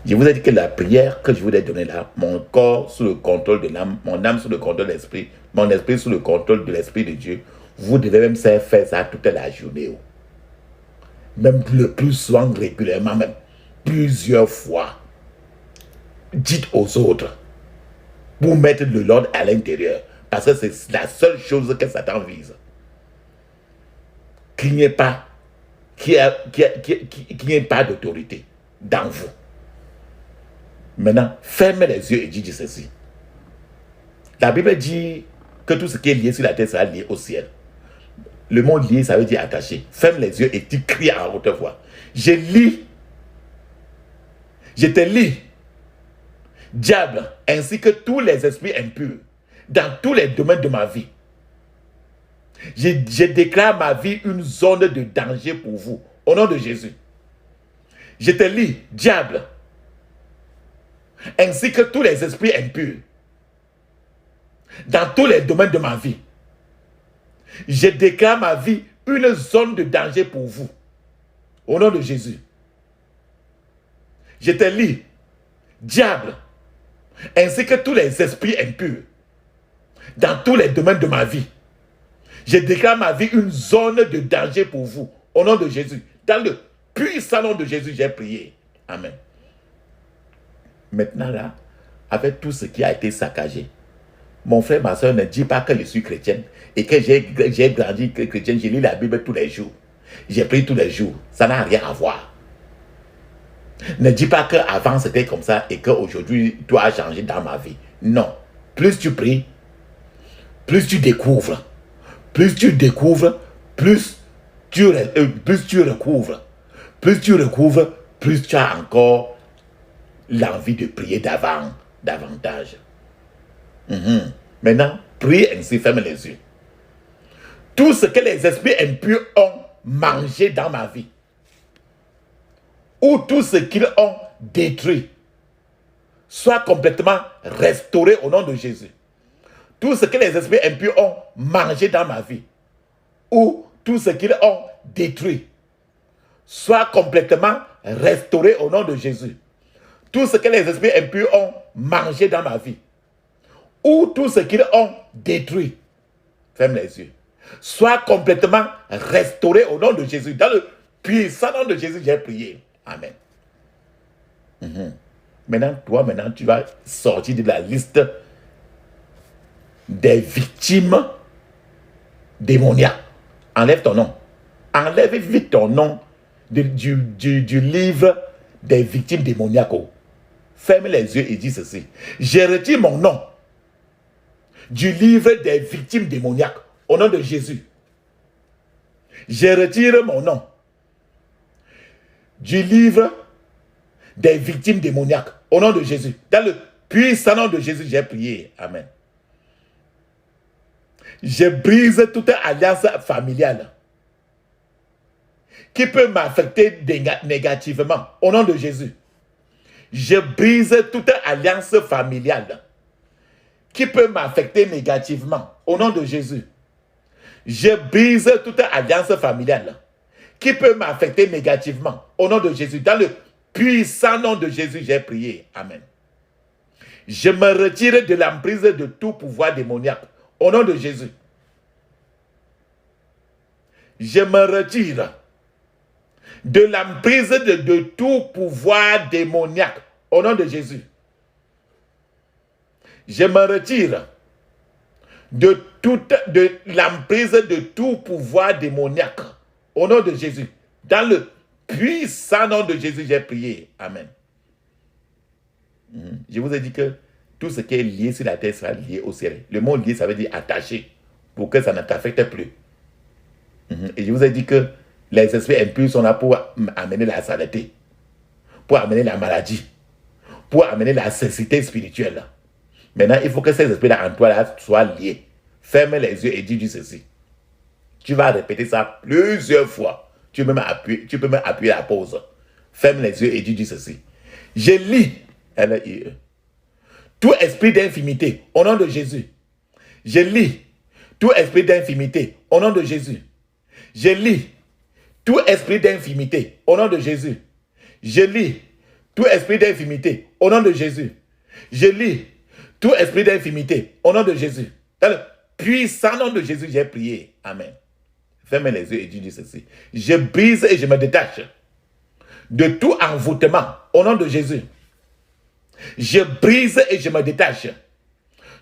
Je vous ai dit que la prière que je vous ai donnée là, mon corps sous le contrôle de l'âme, mon âme sous le contrôle de l'esprit, mon esprit sous le contrôle de l'Esprit de Dieu, vous devez même faire ça toute la journée. Même le plus souvent, régulièrement, même plusieurs fois. Dites aux autres pour mettre de l'ordre à l'intérieur. Parce que c'est la seule chose que Satan vise. Qu'il n'y ait pas, qu'il n'y ait pas d'autorité dans vous. Maintenant, fermez les yeux et dites ceci. La Bible dit que tout ce qui est lié sur la terre sera lié au ciel. Le mot lié, ça veut dire attaché. Ferme les yeux et tu cries à haute voix. Je te lis, diable, ainsi que tous les esprits impurs, dans tous les domaines de ma vie. Je déclare ma vie une zone de danger pour vous, au nom de Jésus. Je te lis, diable, ainsi que tous les esprits impurs, dans tous les domaines de ma vie. Je déclare ma vie une zone de danger pour vous, au nom de Jésus. Je te lis, diable, ainsi que tous les esprits impurs, dans tous les domaines de ma vie. Je déclare ma vie une zone de danger pour vous, au nom de Jésus. Dans le puissant nom de Jésus, j'ai prié. Amen. Maintenant là, avec tout ce qui a été saccagé, mon frère, ma soeur, ne dis pas que je suis chrétienne et que j'ai grandi chrétienne, je lis la Bible tous les jours. J'ai prié tous les jours. Ça n'a rien à voir. Ne dis pas qu'avant c'était comme ça et qu'aujourd'hui tout a changé dans ma vie. Non. Plus tu pries, plus tu découvres. Plus tu découvres, plus tu recouvres. Plus tu recouvres, plus tu as encore l'envie de prier davantage. Maintenant, prie ainsi, ferme les yeux. Tout ce que les esprits impurs ont mangé dans ma vie, ou tout ce qu'ils ont détruit, soit complètement restauré au nom de Jésus. Tout ce que les esprits impurs ont mangé dans ma vie, ou tout ce qu'ils ont détruit, soit complètement restauré au nom de Jésus. Tout ce que les esprits impurs ont mangé dans ma vie, ou tout ce qu'ils ont détruit, ferme les yeux, soit complètement restauré au nom de Jésus. Dans le puissant nom de Jésus, j'ai prié. Amen. Maintenant, tu vas sortir de la liste des victimes démoniaques. Enlève ton nom. Enlève vite ton nom du livre des victimes démoniaques. Ferme les yeux et dis ceci. Je retire mon nom du livre des victimes démoniaques au nom de Jésus. Je retire mon nom du livre des victimes démoniaques au nom de Jésus. Dans le puissant nom de Jésus, j'ai prié. Amen. Je brise toute alliance familiale qui peut m'affecter négativement au nom de Jésus. Je brise toute alliance familiale qui peut m'affecter négativement au nom de Jésus. Je brise toute alliance familiale qui peut m'affecter négativement au nom de Jésus. Dans le puissant nom de Jésus, j'ai prié. Amen. Je me retire de l'emprise de tout pouvoir démoniaque au nom de Jésus. Je me retire de l'emprise de tout pouvoir démoniaque au nom de Jésus. Je me retire de l'emprise de tout pouvoir démoniaque au nom de Jésus. Dans le puissant nom de Jésus, j'ai prié. Amen. Je vous ai dit que tout ce qui est lié sur la terre sera lié au ciel. Le mot lié, ça veut dire attaché, pour que ça ne t'affecte plus. Et je vous ai dit que les esprits impurs sont là pour amener la saleté, pour amener la maladie, pour amener la cécité spirituelle. Maintenant, il faut que ces esprits-là en toi là, soient liés. Ferme les yeux et dis ceci. Tu vas répéter ça plusieurs fois. Tu peux même appuyer la pause. Ferme les yeux et dis ceci. Je lis, L-I-E, tout esprit d'infimité au nom de Jésus. Je lis tout esprit d'infimité au nom de Jésus. Je lis tout esprit d'infimité au nom de Jésus. Je lis tout esprit d'infimité au nom de Jésus. Je lis tout esprit d'infimité au nom de Jésus. Dans le puissant nom de Jésus, j'ai prié. Amen. Ferme les yeux et dis ceci. Je brise et je me détache de tout envoûtement au nom de Jésus. Je brise et je me détache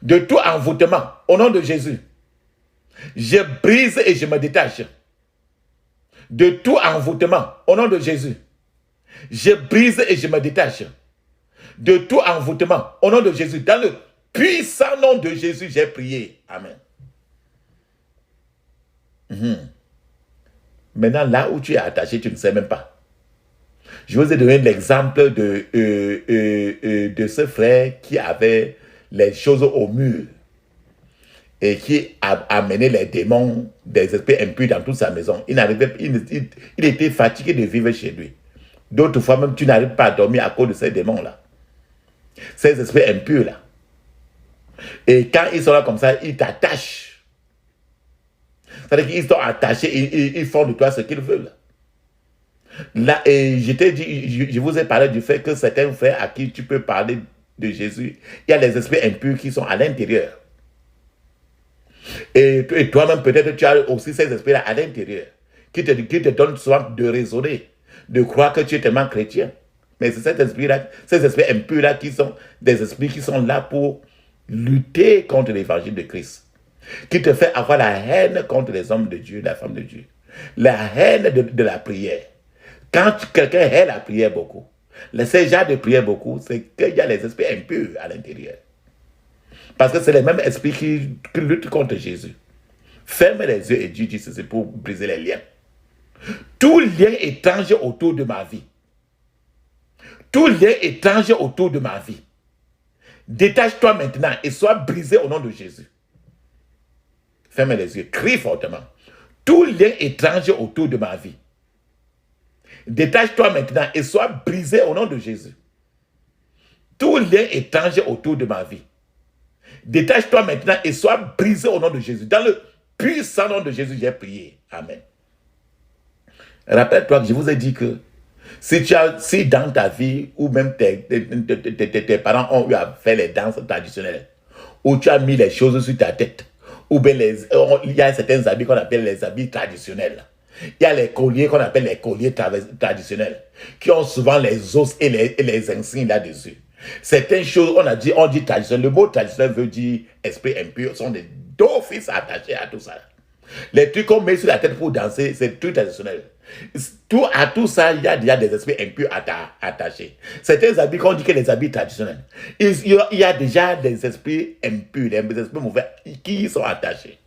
de tout envoûtement au nom de Jésus. Je brise et je me détache de tout envoûtement au nom de Jésus. Je brise et je me détache de tout envoûtement au nom de Jésus. Dans le puissant nom de Jésus, j'ai prié. Amen. Maintenant, là où tu es attaché, tu ne sais même pas. Je vous ai donné l'exemple de ce frère qui avait les choses au mur et qui a amené les démons, des esprits impurs dans toute sa maison. Il était fatigué de vivre chez lui. D'autres fois même, tu n'arrives pas à dormir à cause de ces démons-là. Ces esprits impurs-là. Et quand ils sont là comme ça, ils t'attachent. C'est-à-dire qu'ils sont attachés et ils font de toi ce qu'ils veulent. Là, et je vous ai parlé du fait que certains frères à qui tu peux parler de Jésus, il y a les esprits impurs qui sont à l'intérieur. Et toi-même, peut-être, tu as aussi ces esprits-là à l'intérieur, qui te donnent souvent de raisonner, de croire que tu es tellement chrétien. Mais c'est ces esprits impurs-là qui sont des esprits qui sont là pour lutter contre l'évangile de Christ, qui te fait avoir la haine contre les hommes de Dieu, la femme de Dieu, la haine de la prière. Quand quelqu'un hait la prière beaucoup, ces gens de prière beaucoup, c'est qu'il y a les esprits impurs à l'intérieur. Parce que c'est les mêmes esprits qui luttent contre Jésus. Ferme les yeux et dis ceci pour briser les liens. Tout lien étranger autour de ma vie, tout lien étranger autour de ma vie, détache-toi maintenant et sois brisé au nom de Jésus. Ferme les yeux, crie fortement. Tout lien étranger autour de ma vie, détache-toi maintenant et sois brisé au nom de Jésus. Tout lien étranger autour de ma vie, détache-toi maintenant et sois brisé au nom de Jésus. Dans le puissant nom de Jésus, j'ai prié. Amen. Rappelle-toi que je vous ai dit que si dans ta vie, ou même tes parents ont eu à faire les danses traditionnelles, où tu as mis les choses sur ta tête, ou bien il y a certains habits qu'on appelle les habits traditionnels. Il y a les colliers qu'on appelle les colliers traditionnels, qui ont souvent les os et les insignes là-dessus. Certaines choses, on dit traditionnel. Le mot traditionnel veut dire esprit impur, sont des d'office attachés à tout ça. Les trucs qu'on met sur la tête pour danser, c'est tout traditionnel. À tout ça, il y a déjà des esprits impurs attachés. Certains habits, qu'on dit que les habits traditionnels, il y a déjà des esprits impurs, des esprits mauvais qui y sont attachés.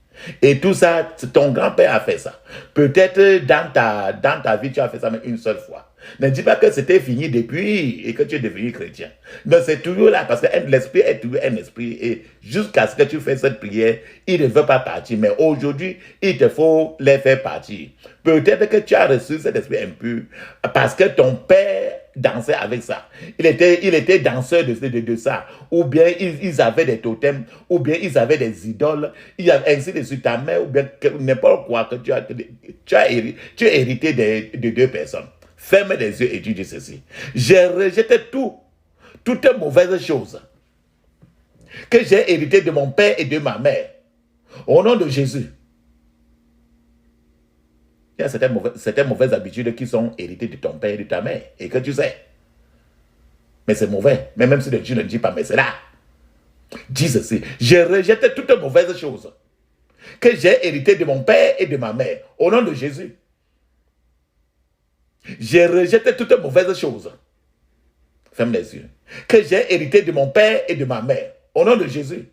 Et tout ça, ton grand-père a fait ça. Peut-être dans ta vie, tu as fait ça mais une seule fois. Ne dis pas que c'était fini depuis et que tu es devenu chrétien. Mais c'est toujours là parce que l'esprit est toujours un esprit et jusqu'à ce que tu fasses cette prière, il ne veut pas partir. Mais aujourd'hui, il te faut les faire partir. Peut-être que tu as reçu cet esprit impur parce que ton père dansait avec ça. Il était danseur de ça. Ou bien ils avaient des totems, ou bien ils avaient des idoles. Il y a ainsi de suite ta mère, ou bien n'importe quoi que tu as hérité de deux personnes. Ferme les yeux et tu dis ceci. J'ai rejeté toutes mauvaises choses que j'ai hérité de mon père et de ma mère. Au nom de Jésus. Il y a certaines mauvaises habitudes qui sont héritées de ton père et de ta mère. Et que tu sais. Mais c'est mauvais. Mais même si Dieu ne dit pas, mais c'est là. Dis ceci. J'ai rejeté toutes mauvaises choses que j'ai héritées de mon père et de ma mère. Au nom de Jésus. J'ai rejeté toutes mauvaises choses. Ferme les yeux. Que j'ai hérité de mon père et de ma mère. Au nom de Jésus.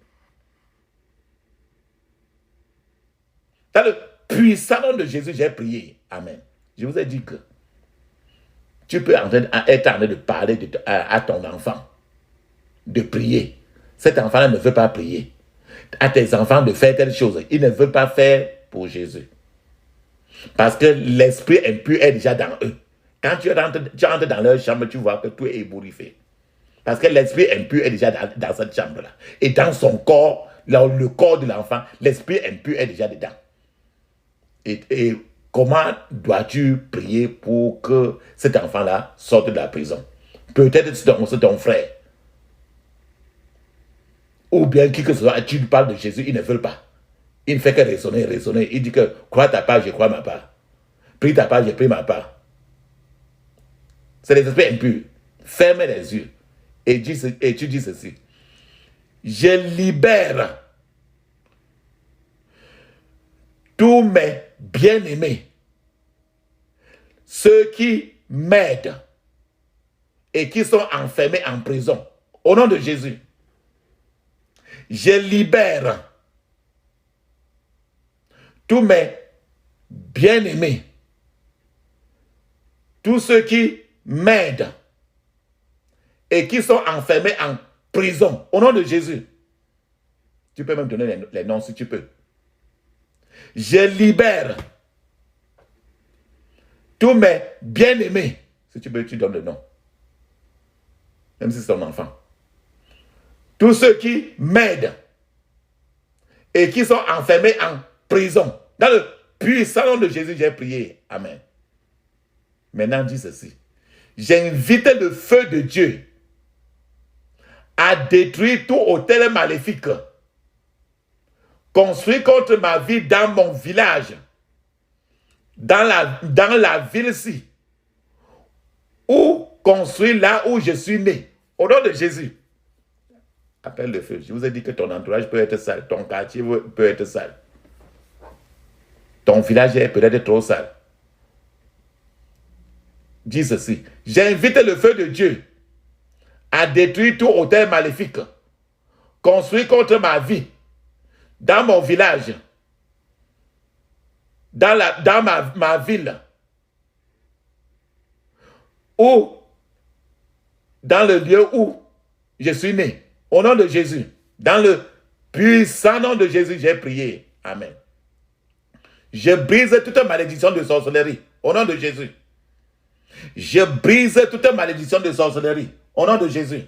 Dans le puissant nom de Jésus, j'ai prié. Amen. Je vous ai dit que tu peux être en train de parler à ton enfant. de prier. Cet enfant-là ne veut pas prier. À tes enfants de faire telle chose. Ils ne veulent pas faire pour Jésus. Parce que l'esprit impur est déjà dans eux. Quand tu entres dans leur chambre, tu vois que tout est ébouriffé. Parce que l'esprit impur est déjà dans cette chambre-là. Et dans son corps, le corps de l'enfant, l'esprit impur est déjà dedans. Et comment dois-tu prier pour que cet enfant-là sorte de la prison? Peut-être c'est ton frère. Ou bien qui que ce soit, tu lui parles de Jésus, il ne veut pas. Il ne fait que raisonner. Il dit que crois ta part, je crois ma part. Prie ta part, je prie ma part. C'est les esprits impurs. Ferme les yeux et tu dis ceci. Je libère tous mes bien-aimés, ceux qui m'aident et qui sont enfermés en prison. Au nom de Jésus, je libère tous mes bien-aimés, tous ceux qui m'aident et qui sont enfermés en prison. Au nom de Jésus. Tu peux même donner les noms si tu peux. Je libère tous mes bien-aimés. Si tu peux, tu donnes le nom. Même si c'est ton enfant. Tous ceux qui m'aident et qui sont enfermés en prison. Dans le puissant nom de Jésus, j'ai prié. Amen. Maintenant, dis ceci. J'invite le feu de Dieu à détruire tout hôtel maléfique construit contre ma vie dans mon village, dans la ville-ci, ou construit là où je suis né. Au nom de Jésus. Appelle le feu. Je vous ai dit que ton entourage peut être sale, ton quartier peut être sale. Ton village est peut-être trop sale. Dis ceci. J'invite le feu de Dieu à détruire tout hôtel maléfique construit contre ma vie, dans mon village, dans ma ville, ou dans le lieu où je suis né. Au nom de Jésus, dans le puissant nom de Jésus, j'ai prié. Amen. Je brise toute malédiction de sorcellerie. Au nom de Jésus. Je brise toute malédiction de sorcellerie. Au nom de Jésus.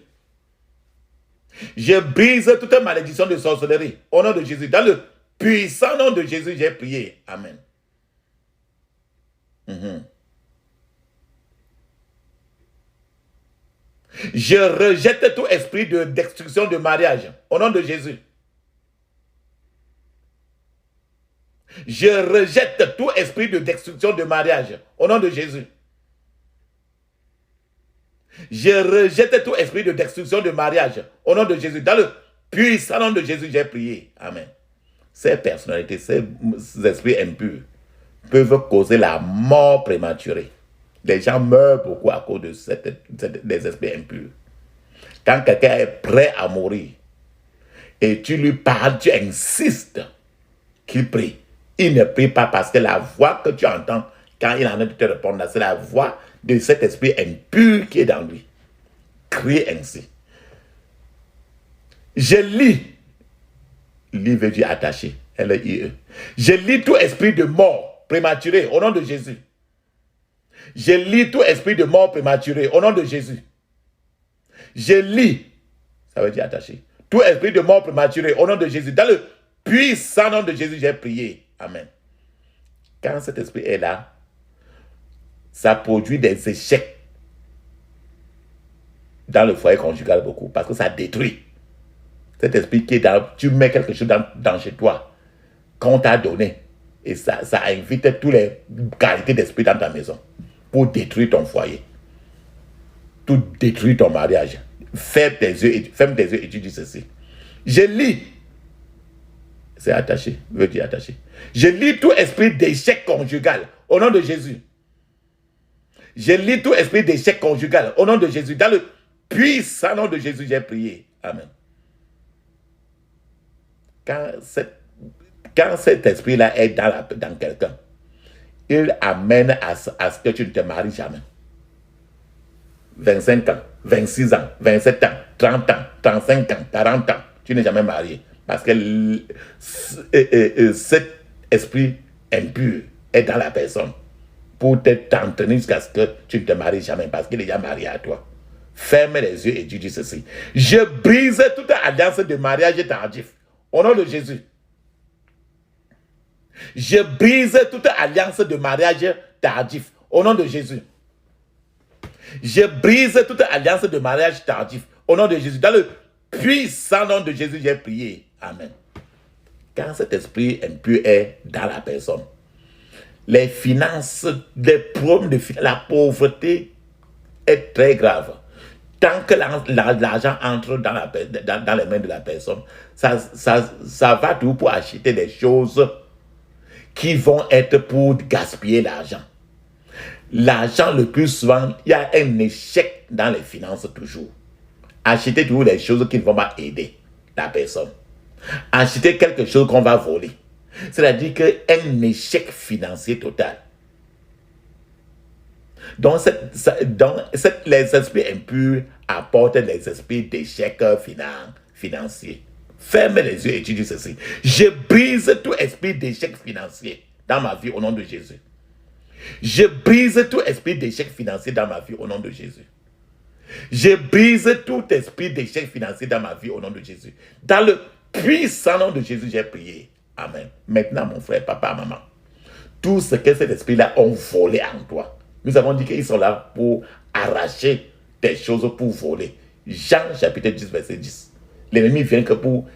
Je brise toute malédiction de sorcellerie. Au nom de Jésus. Dans le puissant nom de Jésus, j'ai prié. Amen. Je rejette tout esprit de destruction de mariage. Au nom de Jésus. Je rejette tout esprit de destruction de mariage. Au nom de Jésus. Je rejette tout esprit de destruction de mariage. Au nom de Jésus. Dans le puissant nom de Jésus, j'ai prié. Amen. Ces personnalités, ces esprits impurs peuvent causer la mort prématurée. Les gens meurent beaucoup à cause de des esprits impurs. Quand quelqu'un est prêt à mourir et tu lui parles, tu insistes qu'il prie. Il ne prie pas parce que la voix que tu entends quand il en a de te répondre, c'est la voix de cet esprit impur qui est dans lui. Crie ainsi. Je lis. Lis veut dire attaché. L-I-E. Je lis tout esprit de mort prématuré au nom de Jésus. Je lis tout esprit de mort prématuré au nom de Jésus. Je lis. Ça veut dire attaché. Tout esprit de mort prématuré au nom de Jésus. Dans le puissant nom de Jésus, j'ai prié. Amen. Quand cet esprit est là, ça produit des échecs dans le foyer conjugal beaucoup, parce que ça détruit. Cet esprit qui est dans, tu mets quelque chose dans chez toi, qu'on t'a donné, et ça invite toutes les qualités d'esprit dans ta maison, pour détruire ton foyer, tout détruire ton mariage. Ferme tes yeux et tu dis ceci. Je lis. C'est attaché, veut dire attaché. Je lis tout esprit d'échec conjugal au nom de Jésus. Je lis tout esprit d'échec conjugal au nom de Jésus. Dans le puissant nom de Jésus, j'ai prié. Amen. Quand cet esprit-là est dans quelqu'un, il amène à ce que tu ne te maries jamais. 25 ans, 26 ans, 27 ans, 30 ans, 35 ans, 40 ans, tu n'es jamais marié. Parce que cet esprit impur est dans la personne pour t'entraîner jusqu'à ce que tu ne te maries jamais parce qu'il est déjà marié à toi. Ferme les yeux et tu dis ceci. Je brise toute alliance de mariage tardif au nom de Jésus. Je brise toute alliance de mariage tardif au nom de Jésus. Je brise toute alliance de mariage tardif au nom de Jésus. Dans le puissant nom de Jésus, j'ai prié. Amen. Quand cet esprit impur est dans la personne, les finances, les problèmes de finances, la pauvreté est très grave. Tant que l'argent entre dans les mains de la personne, ça va tout pour acheter des choses qui vont être pour gaspiller l'argent. L'argent, le plus souvent, il y a un échec dans les finances toujours. Acheter toujours des choses qui ne vont pas aider la personne. Acheter quelque chose qu'on va voler. C'est-à-dire qu'un échec financier total. Donc, les esprits impurs apportent les esprits d'échec financier. Ferme les yeux et tu dis ceci. Je brise tout esprit d'échec financier dans ma vie au nom de Jésus. Je brise tout esprit d'échec financier dans ma vie au nom de Jésus. Je brise tout esprit d'échec financier dans ma vie au nom de Jésus. Dans le puissant nom de Jésus, j'ai prié. Amen. Maintenant, mon frère, papa, maman, tout ce que cet esprit-là ont volé en toi, nous avons dit qu'ils sont là pour arracher des choses pour voler. Jean chapitre 10, verset 10. L'ennemi vient que pour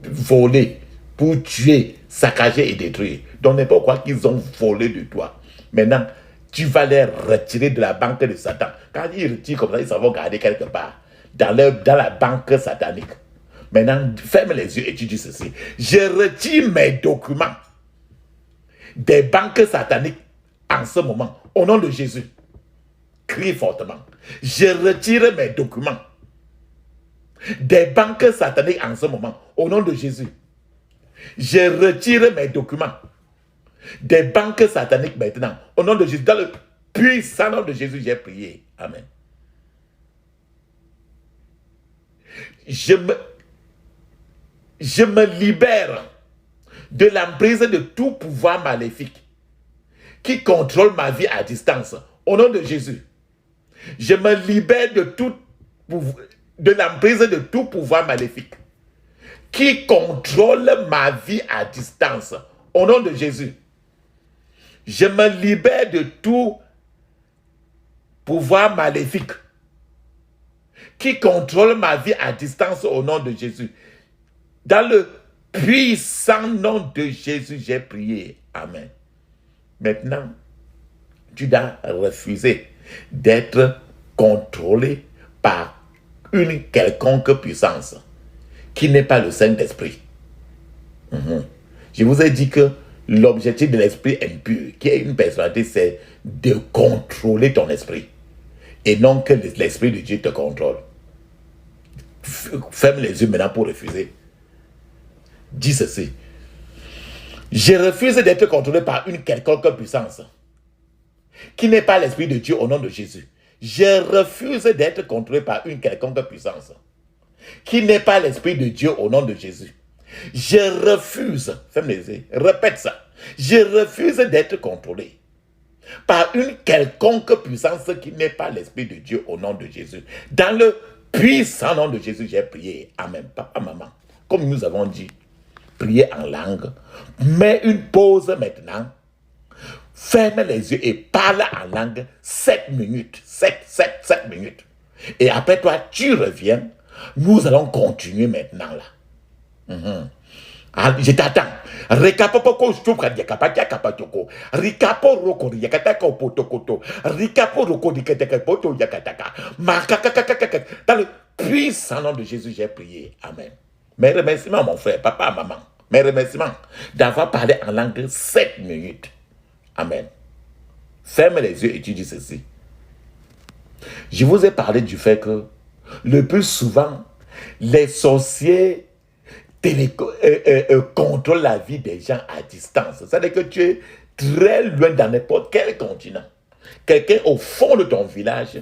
voler, pour tuer, saccager et détruire. Donc n'importe quoi qu'ils ont volé de toi. Maintenant, tu vas les retirer de la banque de Satan. Quand ils retirent comme ça, ils s'en vont garder quelque part. Dans la banque satanique. Maintenant, ferme les yeux et tu dis ceci. Je retire mes documents des banques sataniques en ce moment. Au nom de Jésus. Crie fortement. Je retire mes documents des banques sataniques en ce moment. Au nom de Jésus. Je retire mes documents des banques sataniques maintenant. Au nom de Jésus. Dans le puissant nom de Jésus, j'ai prié. Amen. Je me libère de l'emprise de tout pouvoir maléfique qui contrôle ma vie à distance. Au nom de Jésus. Je me libère de l'emprise de tout pouvoir maléfique qui contrôle ma vie à distance. Au nom de Jésus. Je me libère de tout pouvoir maléfique qui contrôle ma vie à distance au nom de Jésus. Dans le puissant nom de Jésus, j'ai prié. Amen. Maintenant, tu dois refuser d'être contrôlé par une quelconque puissance qui n'est pas le Saint-Esprit. Je vous ai dit que l'objectif de l'esprit impur, qui est une personnalité, c'est de contrôler ton esprit. Et non que l'esprit de Dieu te contrôle. Ferme les yeux maintenant pour refuser. Dis ceci. Je refuse d'être contrôlé par une quelconque puissance qui n'est pas l'esprit de Dieu au nom de Jésus. Je refuse d'être contrôlé par une quelconque puissance qui n'est pas l'esprit de Dieu au nom de Jésus. Je refuse, ferme les yeux, répète ça. Je refuse d'être contrôlé par une quelconque puissance qui n'est pas l'esprit de Dieu au nom de Jésus. Dans le puissant nom de Jésus, j'ai prié. Amen. Papa, maman, comme nous avons dit, prier en langue. Mets une pause maintenant. Ferme les yeux et parle en langue 7 minutes. 7 minutes. Et après toi, tu reviens. Nous allons continuer maintenant là. Je t'attends. Rikapopoko stupra yakapata kapatoko. Rikapo roko yakataka potokoto. Rikapo roko dikataka poto yakataka. Makakakakaka. Dans le puissant nom de Jésus, j'ai prié. Amen. Mes remerciements, mon frère, papa, maman. Mes remerciements d'avoir parlé en langue 7 minutes. Amen. Ferme les yeux et tu dis ceci. Je vous ai parlé du fait que le plus souvent, les sorciers contrôlent la vie des gens à distance. C'est-à-dire que tu es très loin dans n'importe quel continent. Quelqu'un au fond de ton village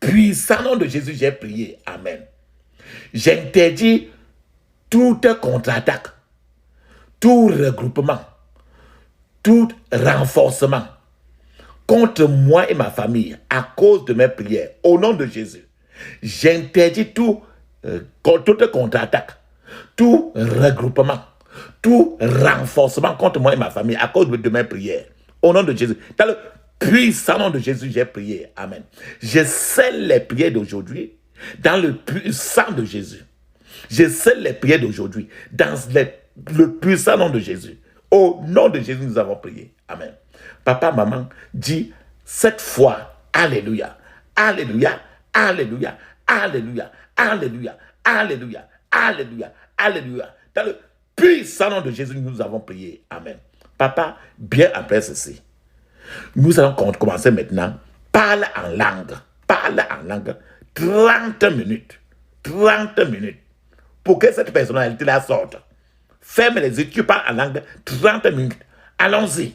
puissant nom de Jésus, j'ai prié. Amen. J'interdis toute contre-attaque, tout regroupement, tout renforcement contre moi et ma famille à cause de mes prières. Au nom de Jésus, j'interdis toute contre-attaque, tout regroupement, tout renforcement contre moi et ma famille à cause de mes prières. Au nom de Jésus. Dans le puissant nom de Jésus, j'ai prié. Amen. Je scelle les prières d'aujourd'hui dans le puissant de Jésus. Je scelle les prières d'aujourd'hui dans le puissant nom de Jésus. Au nom de Jésus, nous avons prié. Amen. Papa, maman, dis cette fois, alléluia, alléluia, alléluia, alléluia, alléluia, alléluia, alléluia, alléluia. Dans le puissant nom de Jésus, nous avons prié. Amen. Papa, bien après ceci, nous allons commencer maintenant. Parle en langue. Parle en langue. 30 minutes. 30 minutes. Pour que cette personnalité-là sorte. Ferme les yeux, tu parles en langue 30 minutes. Allons-y.